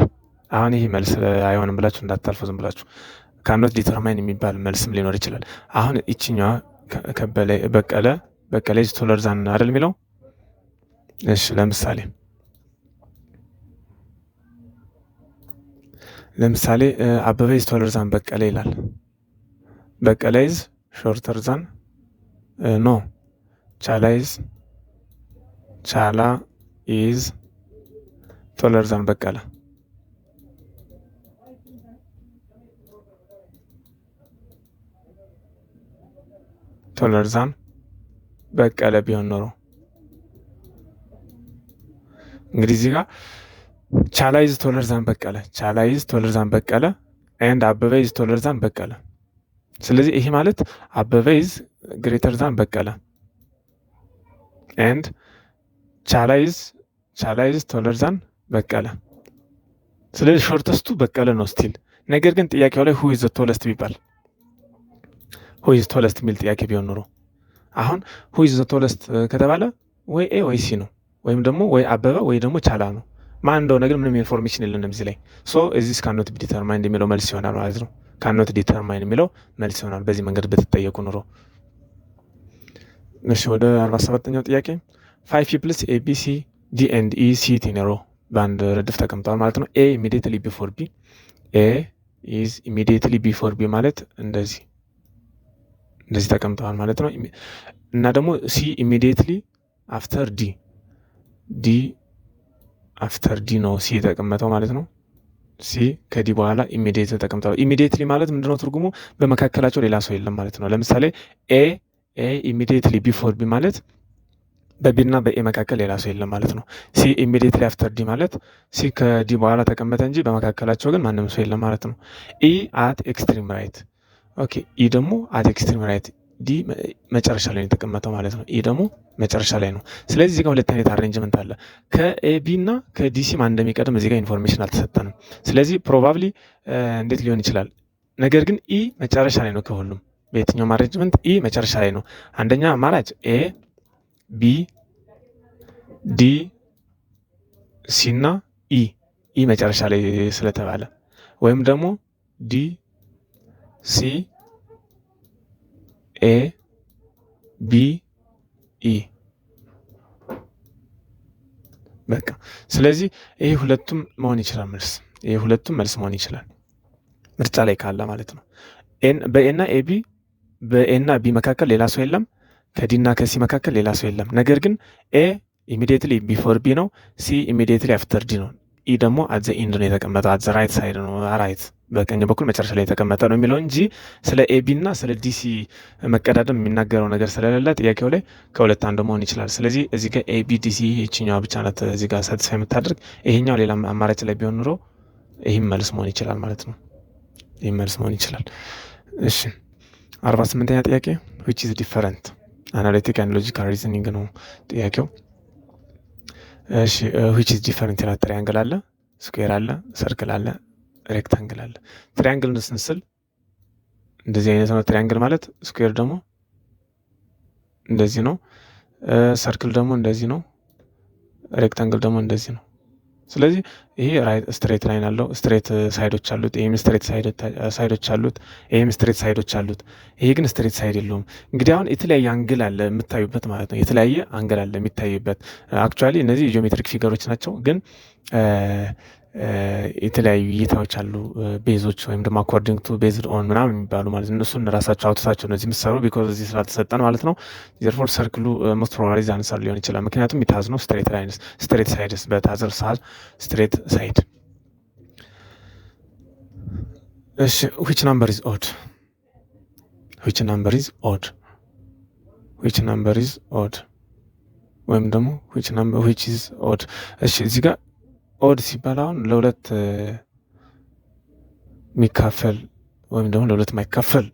አሁን ይሄ መልስ አይሆንም ብላችሁ እንዳታልፉ ዝም ብላችሁ። ካኖት ዲተርማይን የሚባል መልስም ሊኖር ይችላል። አሁን ይችኛዋ በቀለ ኢዝ ቶለር ዛን አይደል የሚለው? እሺ ለምሳሌ አበበ ኢዝ ቶለር ዛን በቀለ ይላል። በቀለ ኢዝ ሾርተር ዛን ኖ ቻላ ኢዝ ቶለር ዛን በቀለ። ቶለር ዛን በቀለ ቢሆን ኖሮ እንግዲህ እዚህ ጋር ቻላ ኢዝ ቶለር ዛን በቀለ ኤንድ አበበ ኢዝ ቶለር ዛን በቀለ። ስለዚህ ይሄ ማለት አበበ ኢዝ ግሬተር ዛን በቀለ ኤንድ ቻላ ኢዝ ቶለር ዛን በቀለ። ስለዚህ ሾርተስቱ በቀለ ነው ስቲል። ነገር ግን ጥያቄው ላይ ሁ ኢዝ ዘ ቶለስት ቢባል ሁ ኢዝ ቶለስት የሚል ጥያቄ ቢሆን ኖሮ አሁን ሁ ኢዝ ዘ ቶለስት ከተባለ ወይ ኤ ወይ ሲ ነው፣ ወይም ደግሞ ወይ አበበ ወይ ደግሞ ቻላ ነው። ማን እንደሆነ ግን ምንም ኢንፎርሜሽን የለንም እዚህ ላይ። ሶ እዚስ ካኖት ቢ ዲተርማይንድ የሚለው መልስ ይሆናል ማለት ነው። ካኖት ዲተርማይን የሚለው መልስ ይሆናል በዚህ መንገድ ብትጠየቁ ኑሮ። እሺ ወደ 47ኛው ጥያቄ 5 ፒፕልስ ኤ ቢ ሲ ዲ ኤንድ ኢ ሲት ኢን ኤ ሮ በአንድ ረድፍ ተቀምጠዋል ማለት ነው። ኤ ኢሚዲየትሊ ቢፎር ቢ፣ ኤ ኢዝ ኢሚዲየትሊ ቢፎር ቢ ማለት እንደዚህ ተቀምጠዋል ማለት ነው። እና ደግሞ ሲ ኢሚዲየትሊ አፍተር ዲ፣ ዲ አፍተር ዲ ነው ሲ የተቀመጠው ማለት ነው። ሲ ከዲ በኋላ ኢሚዲየት ተቀምጠዋል። ኢሚዲየትሊ ማለት ምንድነው ትርጉሙ? በመካከላቸው ሌላ ሰው የለም ማለት ነው። ለምሳሌ ኤ ኢሚዲየትሊ ቢፎር ቢ ማለት በቢ እና በኤ መካከል ሌላ ሰው የለም ማለት ነው። ሲ ኢሚዲየትሊ አፍተር ዲ ማለት ሲ ከዲ በኋላ ተቀመጠ እንጂ በመካከላቸው ግን ማንም ሰው የለም ማለት ነው። ኢ አት ኤክስትሪም ራይት። ኦኬ ኢ ደግሞ አት ኤክስትሪም ራይት፣ ዲ መጨረሻ ላይ ነው የተቀመጠው ማለት ነው። ኢ ደግሞ መጨረሻ ላይ ነው። ስለዚህ እዚህ ጋር ሁለት አይነት አሬንጅመንት አለ። ከኤቢ እና ከዲሲ ማን እንደሚቀድም እዚህ ጋር ኢንፎርሜሽን አልተሰጠንም። ስለዚህ ፕሮባብሊ እንዴት ሊሆን ይችላል? ነገር ግን ኢ መጨረሻ ላይ ነው ከሁሉም። በየትኛውም አሬንጅመንት ኢ መጨረሻ ላይ ነው። አንደኛ አማራጭ ኤ ቢ ዲ ሲ እና ኢ መጨረሻ ላይ ስለተባለ፣ ወይም ደግሞ ዲ ሲ ኤ ቢ ኢ በቃ። ስለዚህ ይሄ ሁለቱም መሆን ይችላል መልስ፣ ይሄ ሁለቱም መልስ መሆን ይችላል ምርጫ ላይ ካለ ማለት ነው። በኤና ኤቢ በኤና ቢ መካከል ሌላ ሰው የለም፣ ከዲና ከሲ መካከል ሌላ ሰው የለም። ነገር ግን ኤ ኢሚዲየትሊ ቢፎር ቢ ነው፣ ሲ ኢሚዲየትሊ አፍተር ዲ ነው፣ ኢ ደግሞ አት ዘ ኢንድ ነው የተቀመጠው፣ አት ዘ ራይት ሳይድ ነው፣ ራይት በቀኝ በኩል መጨረሻ ላይ የተቀመጠ ነው የሚለው እንጂ ስለ ኤቢ እና ስለ ዲሲ መቀዳደም የሚናገረው ነገር ስለሌለ ጥያቄው ላይ ከሁለት አንዱ መሆን ይችላል። ስለዚህ እዚህ ጋር ኤቢ ዲሲ ይችኛዋ ብቻ ናት እዚህ ጋር ሳትስፋይ የምታደርግ። ይሄኛው ሌላ አማራጭ ላይ ቢሆን ኑሮ ይህም መልስ መሆን ይችላል ማለት ነው። ይህም መልስ መሆን ይችላል። እሺ 48ኛ ጥያቄ which is different አናሊቲክ and logical reasoning ነው ጥያቄው። እሺ which is different ይላል። ትሪያንግል አለ፣ ስኩዌር አለ፣ ሰርክል አለ፣ ሬክታንግል አለ። ትሪያንግል ስንስል እንደዚህ አይነት ነው። ትሪያንግል ማለት ስኩዌር ደግሞ እንደዚህ ነው፣ ሰርክል ደግሞ እንደዚህ ነው፣ ሬክታንግል ደግሞ እንደዚህ ነው። ስለዚህ ይሄ ስትሬት ላይን አለው፣ ስትሬት ሳይዶች አሉት። ይሄም ስትሬት ሳይዶች አሉት፣ ይሄም ስትሬት ሳይዶች አሉት። ይሄ ግን ስትሬት ሳይድ የለውም። እንግዲህ አሁን የተለያየ አንግል አለ የምታዩበት ማለት ነው። የተለያየ አንግል አለ የሚታይበት። አክቹዋሊ እነዚህ ጂኦሜትሪክ ፊገሮች ናቸው፣ ግን የተለያዩ እይታዎች አሉ። ቤዞች ወይም ደግሞ አኮርዲንግ ቱ ቤዝድ ኦን ምናምን የሚባሉ ማለት ነው። እነሱን ራሳቸው አውጥታቸው እነዚህ የምትሰሩ ቢኮዝ እዚህ ስላልተሰጠን ማለት ነው። ዘርፎር ሰርክሉ ሞስት ፕሮባብሊ አንሰር ሊሆን ይችላል። ምክንያቱም ኢት ሃዝ ኖ ስትሬት ላይንስ ስትሬት ሳይድስ በት ሃዝ ስትሬት ሳይድ። እሺ which number is odd? which number is odd? which number is odd? ወይም ደግሞ which is odd? እሺ እዚህ ጋር ኦድ ሲባል አሁን ለሁለት የሚካፈል ወይም ደግሞ ለሁለት የማይካፈል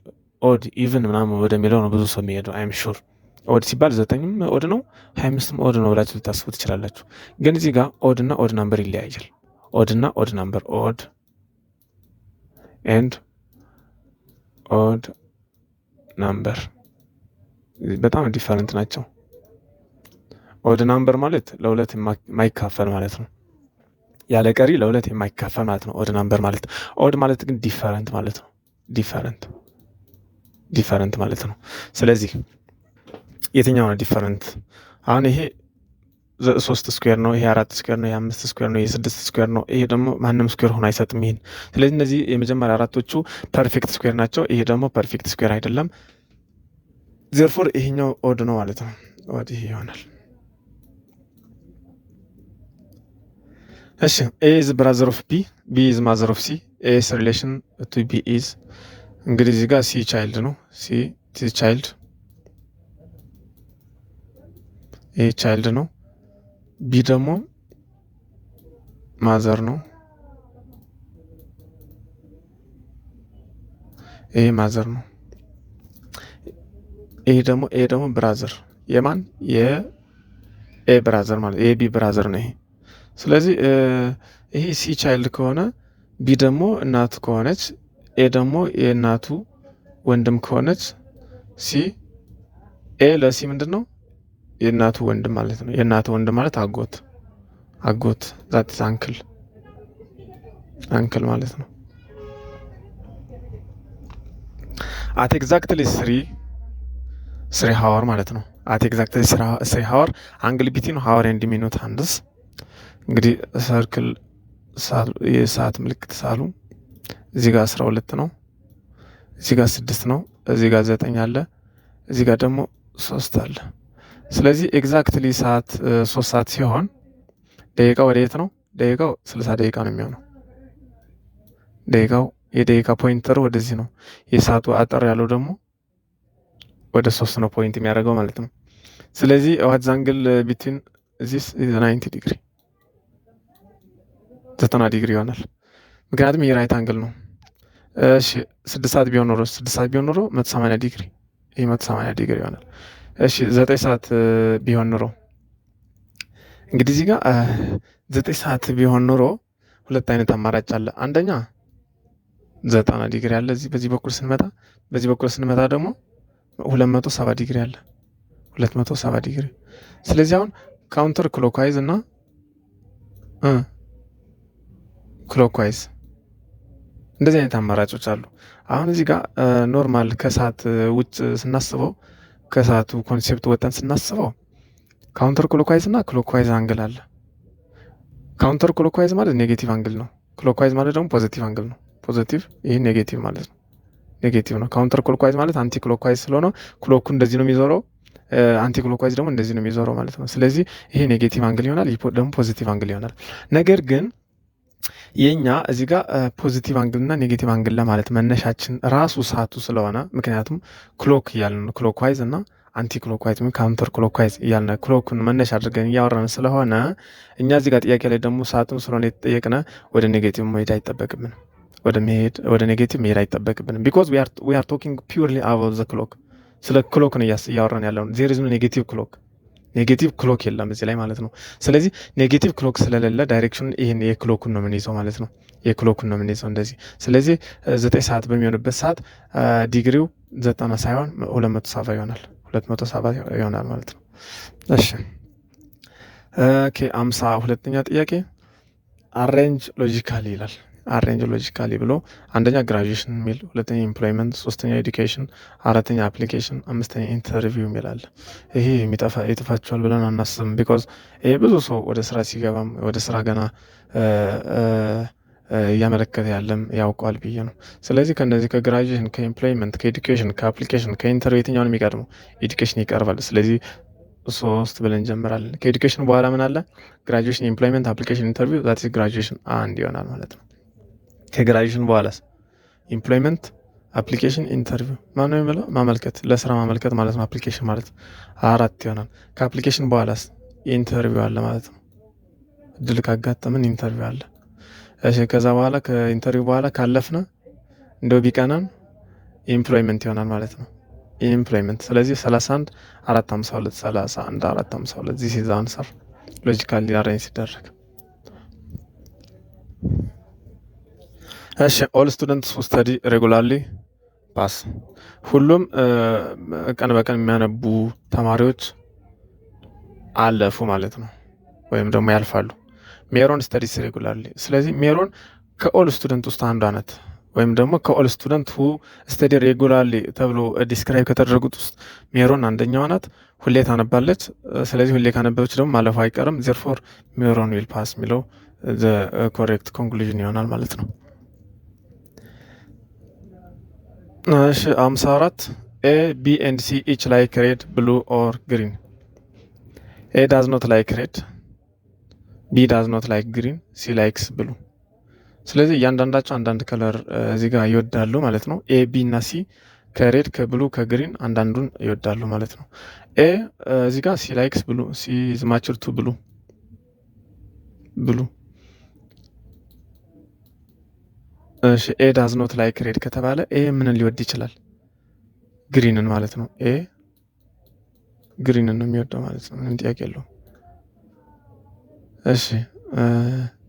ኦድ ኢቭን ምናምን ወደሚለው ነው ብዙ ሰው የሚሄደው። አይም ሹር ኦድ ሲባል 9ም ኦድ ነው 25ም ኦድ ነው ብላችሁ ልታስቡ ትችላላችሁ። ግን እዚህ ጋር ኦድ እና ኦድ ናምበር ይለያያል። ኦድ እና ኦድ ናምበር፣ ኦድ ኤንድ ኦድ ናምበር በጣም ዲፈረንት ናቸው። ኦድ ናምበር ማለት ለሁለት የማይካፈል ማለት ነው። ያለ ቀሪ ለሁለት የማይካፈል ማለት ነው ኦድ ናምበር ማለት። ኦድ ማለት ግን ዲፈረንት ማለት ነው። ዲፈረንት ማለት ነው። ስለዚህ የትኛው ነው ዲፈረንት? አሁን ይሄ 3 ስኩዌር ነው፣ ይሄ 4 ስኩዌር ነው፣ ይሄ 5 ስኩዌር ነው፣ ይሄ 6 ስኩዌር ነው። ይሄ ደግሞ ማንም ስኩዌር ሆኖ አይሰጥም ይሄን። ስለዚህ እነዚህ የመጀመሪያ አራቶቹ ፐርፌክት ስኩዌር ናቸው። ይሄ ደግሞ ፐርፌክት ስኩዌር አይደለም። ዘርፎር ይሄኛው ኦድ ነው ማለት ነው። ኦድ ይሄ ይሆናል። እሺ ኤ ኢዝ ብራዘር ኦፍ ቢ፣ ቢ ኢዝ ማዘር ኦፍ ሲ፣ ኤስ ሪሌሽን ቱ ቢ ኢዝ። እንግዲህ እዚህ ጋር ሲ ቻይልድ ነው፣ ሲ ኢዝ ቻይልድ፣ ኤ ቻይልድ ነው፣ ቢ ደግሞ ማዘር ነው፣ ይሄ ማዘር ነው። ይሄ ደግሞ ብራዘር የማን የኤ ብራዘር ማለት የቢ ብራዘር ነው ይሄ። ስለዚህ ይሄ ሲ ቻይልድ ከሆነ ቢ ደግሞ እናቱ ከሆነች ኤ ደግሞ የእናቱ ወንድም ከሆነች ሲ ኤ ለሲ ምንድን ነው የእናቱ ወንድም ማለት ነው። የእናቱ ወንድም ማለት አጎት ዛት አንክል ማለት ነው። አት ኤግዛክትሊ ስሪ ሀወር ማለት ነው። አት ኤግዛክትሊ ስሪ ሀወር አንግል ቢትዊን ሀወር ኤንድ ሚኒት ሃንድስ። እንግዲህ ሰርክል የሰዓት ምልክት ሳሉ እዚህ ጋር 12 ነው፣ እዚህ ጋር 6 ነው፣ እዚህ ጋር 9 አለ፣ እዚህ ጋር ደግሞ 3 አለ። ስለዚህ ኤግዛክትሊ ሰዓት 3 ሰዓት ሲሆን ደቂቃው ወደ የት ነው? ደቂቃው 60 ደቂቃ ነው የሚሆነው። የደቂቃ ፖይንተሩ ወደዚህ ነው። የሰዓቱ አጠር ያለው ደግሞ ወደ 3 ነው ፖይንት የሚያደርገው ማለት ነው። ስለዚህ ዋት አንግል ቢትዊን ዚስ 90 ዲግሪ 90 ዲግሪ ይሆናል። ምክንያቱም ይሄ ራይት አንግል ነው። እሺ 6 ሰዓት ቢሆን ኖሮ 180 ዲግሪ፣ ይሄ 180 ዲግሪ ይሆናል። እሺ 9 ሰዓት ቢሆን ኖሮ እንግዲህ እዚህ ጋር 9 ሰዓት ቢሆን ኖሮ ሁለት አይነት አማራጭ አለ። አንደኛ 90 ዲግሪ አለ በዚህ በኩል ስንመጣ ደግሞ 270 ዲግሪ አለ 270 ዲግሪ። ስለዚህ አሁን ካውንተር ክሎክዋይዝ እና ክሎክዋይዝ እንደዚህ አይነት አማራጮች አሉ። አሁን እዚህ ጋር ኖርማል ከሰዓት ውጭ ስናስበው ከሰዓቱ ኮንሴፕት ወጠን ስናስበው ካውንተር ክሎክዋይዝ እና ክሎክዋይዝ አንግል አለ። ካውንተር ክሎክዋይዝ ማለት ኔጌቲቭ አንግል ነው። ክሎክዋይዝ ማለት ደግሞ ፖዚቲቭ አንግል ነው። ፖዚቲቭ ይህ ኔጌቲቭ ማለት ነው። ኔጌቲቭ ነው። ካውንተር ክሎክዋይዝ ማለት አንቲ ክሎክዋይዝ ስለሆነ ክሎኩ እንደዚህ ነው የሚዞረው፣ አንቲ ክሎክዋይዝ ደግሞ እንደዚህ ነው የሚዞረው ማለት ነው። ስለዚህ ይሄ ኔጌቲቭ አንግል ይሆናል፣ ይህ ደግሞ ፖዚቲቭ አንግል ይሆናል። ነገር ግን የኛ እዚህ ጋር ፖዚቲቭ አንግል እና ኔጌቲቭ አንግል ለማለት መነሻችን ራሱ ሰዓቱ ስለሆነ ምክንያቱም ክሎክ እያልን ነው ክሎክዋይዝ እና አንቲ ክሎክዋይዝ ወይም ካውንተር ክሎክዋይዝ እያልን ክሎክን መነሻ አድርገን እያወራን ስለሆነ እኛ እዚህ ጋር ጥያቄ ላይ ደግሞ ሰዓቱን ስለሆነ የተጠየቅነ ወደ ኔጌቲቭ መሄድ አይጠበቅብንም። ወደ ኔጌቲቭ መሄድ አይጠበቅብንም። ቢኮዝ ዊ አር ቶኪንግ ፒውርሊ አባውት ዘ ክሎክ፣ ስለ ክሎክ ነው እያወራን ያለውን። ዜር ኢዝ ኖ ኔጌቲቭ ክሎክ የለም እዚህ ላይ ማለት ነው። ስለዚህ ኔጌቲቭ ክሎክ ስለሌለ ዳይሬክሽን ይህን የክሎኩን ነው የምንይዘው ማለት ነው። የክሎኩን ነው የምንይዘው እንደዚህ። ስለዚህ 9 ሰዓት በሚሆንበት ሰዓት ዲግሪው 90 ሳይሆን 270 ይሆናል 270 ይሆናል ማለት ነው። እሺ ኦኬ 52ኛ ጥያቄ አሬንጅ ሎጂካሊ ይላል። አሬንጅ ሎጂካሊ ብሎ አንደኛ ግራጁዌሽን የሚል፣ ሁለተኛ ኤምፕሎይመንት፣ ሶስተኛ ኤዱኬሽን፣ አራተኛ አፕሊኬሽን፣ አምስተኛ ኢንተርቪው የሚል አለ። ይሄ ይጠፋችኋል ብለን አናስብም። ቢኮዝ ይሄ ብዙ ሰው ወደ ስራ ሲገባም ወደ ስራ ገና እያመለከተ ያለም ያውቀዋል ብዬ ነው። ስለዚህ ከነዚህ ከግራጁዌሽን፣ ከኤምፕሎይመንት፣ ከኤዱኬሽን፣ ከአፕሊኬሽን፣ ከኢንተርቪው የትኛውን የሚቀድመው? ኤዱኬሽን ይቀርባል። ስለዚህ 3 ብለን እንጀምራለን። ከኤዱኬሽን በኋላ ምን አለ? ግራጁዌሽን፣ ኤምፕሎይመንት፣ አፕሊኬሽን፣ ኢንተርቪው ዛት ኢዝ ግራጁዌሽን 1 ይሆናል ማለት ነው። ከግራጁዌሽን በኋላስ ኤምፕሎይመንት፣ አፕሊኬሽን፣ ኢንተርቪው ማነው የሚለው? ማመልከት፣ ለስራ ማመልከት ማለት ነው። አፕሊኬሽን ማለት 4 ይሆናል። ከአፕሊኬሽን በኋላስ ኢንተርቪው አለ ማለት ነው። እድል ካጋጠምን ኢንተርቪው አለ። እሺ ከዛ በኋላ ከኢንተርቪው በኋላ ካለፍነ እንደው ቢቀናን ኤምፕሎይመንት ይሆናል ማለት ነው። ኤምፕሎይመንት ስለዚህ 31 452 31 452 ዚስ ኢዝ አንሰር ሎጂካሊ አሬንጅ ሲደረግ። እሺ ኦል ስቱደንትስ ሁ ስተዲ ሬጉላርሊ ፓስ፣ ሁሉም ቀን በቀን የሚያነቡ ተማሪዎች አለፉ ማለት ነው፣ ወይም ደግሞ ያልፋሉ። ሜሮን ስተዲስ ሬጉላርሊ፣ ስለዚህ ሜሮን ከኦል ስቱደንት ውስጥ አንዷ ናት፣ ወይም ደግሞ ከኦል ስቱደንት ሁ ስተዲ ሬጉላርሊ ተብሎ ዲስክራይብ ከተደረጉት ውስጥ ሜሮን አንደኛዋ ናት። ሁሌ ታነባለች። ስለዚህ ሁሌ ካነበበች ደግሞ ማለፉ አይቀርም። ዜርፎር ሜሮን ዊል ፓስ የሚለው ዘ ኮሬክት ኮንክሉዥን ይሆናል ማለት ነው። እሺ 54 ኤ ቢ ኤንድ ሲ ኢች ላይክ ሬድ ብሉ ኦር ግሪን። ኤ ዳዝ ኖት ላይክ ሬድ፣ ቢ ዳዝ ኖት ላይክ ግሪን፣ ሲ ላይክስ ብሉ። ስለዚህ እያንዳንዳቸው አንዳንድ ከለር እዚህ ጋር ይወዳሉ ማለት ነው። ኤ ቢ እና ሲ ከሬድ ከብሉ ከግሪን አንዳንዱን ይወዳሉ ማለት ነው። ኤ እዚህ ጋር ሲ ላይክስ ብሉ፣ ሲ ኢዝ ማቹር ቱ ብሉ ብሉ። እሺ ኤ ዳዝ ኖት ላይክ ሬድ ከተባለ ኤ ምንን ሊወድ ይችላል? ግሪንን ማለት ነው። ኤ ግሪንን ነው የሚወደው ማለት ነው። ምንም ጥያቄ የለውም። እሺ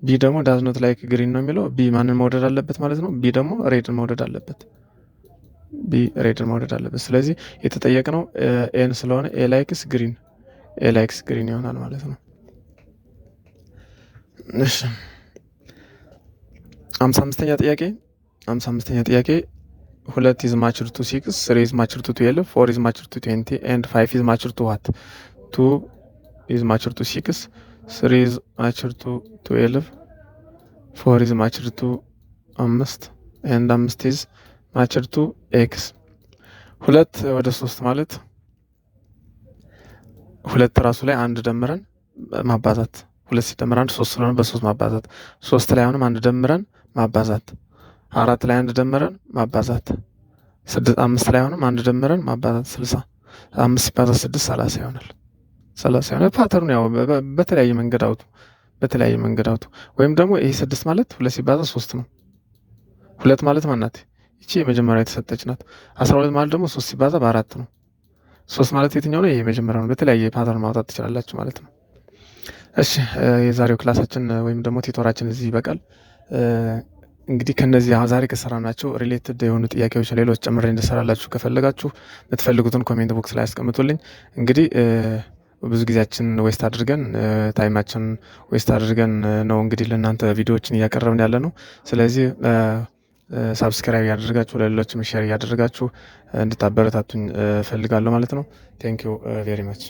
ቢ ደግሞ ዳዝ ኖት ላይክ ግሪን ነው የሚለው። ቢ ማንን መውደድ አለበት ማለት ነው? ቢ ደግሞ ሬድን መውደድ አለበት። ቢ ሬድን መውደድ አለበት። ስለዚህ የተጠየቅነው ኤን ስለሆነ ኤ ላይክስ ግሪን፣ ኤ ላይክስ ግሪን ይሆናል ማለት ነው። እሺ 55ኛ ጥያቄ 55ኛ ጥያቄ 2 is matched to 6, 3 is matched to 12, 4 is matched to 20 and 5 is matched to what? 2 is matched to 6, 3 is matched to 12, 4 is matched to 5 and 5 is matched to x። 2 ወደ 3 ማለት 2 ራሱ ላይ አንድ ደምረን ማባዛት 2 ሲደመር 1 3 ስለሆነ በ3 ማባዛት 3 ላይ አሁንም አንድ ደምረን ማባዛት 4 ላይ አንድ ደምረን ማባዛት 5 ላይ አሁንም አንድ ደምረን ማባዛት 60 5 ሲባዛ 6 30 ይሆናል። 30 ይሆናል። ፓተርኑ ያው በተለያየ መንገድ አውጡ ወይም ደግሞ ይሄ 6 ማለት 2 ሲባዛ 3 ነው። 2 ማለት ማናት? ይቺ የመጀመሪያ የተሰጠች ናት። 12 ማለት ደግሞ 3 ሲባዛ በ4 ነው። 3 ማለት የትኛው ነው? ይሄ የመጀመሪያው ነው። በተለያየ ፓተርን ማውጣት ትችላላችሁ ማለት ነው። እሺ የዛሬው ክላሳችን ወይም ደግሞ ቲቶራችን እዚህ ይበቃል። እንግዲህ ከነዚህ ዛሬ ከሰራናቸው ሪሌትድ የሆኑ ጥያቄዎች ሌሎች ጨምሬ እንድሰራላችሁ ከፈለጋችሁ የምትፈልጉትን ኮሜንት ቦክስ ላይ አስቀምጡልኝ። እንግዲህ ብዙ ጊዜያችን ዌስት አድርገን ታይማችን ዌስት አድርገን ነው እንግዲህ ለእናንተ ቪዲዮዎችን እያቀረብን ያለ ነው። ስለዚህ ሳብስክራይብ ያደርጋችሁ ለሌሎችም ሼር እያደረጋችሁ እንድታበረታቱኝ ፈልጋለሁ ማለት ነው። ቴንክ ዩ ቬሪ ማች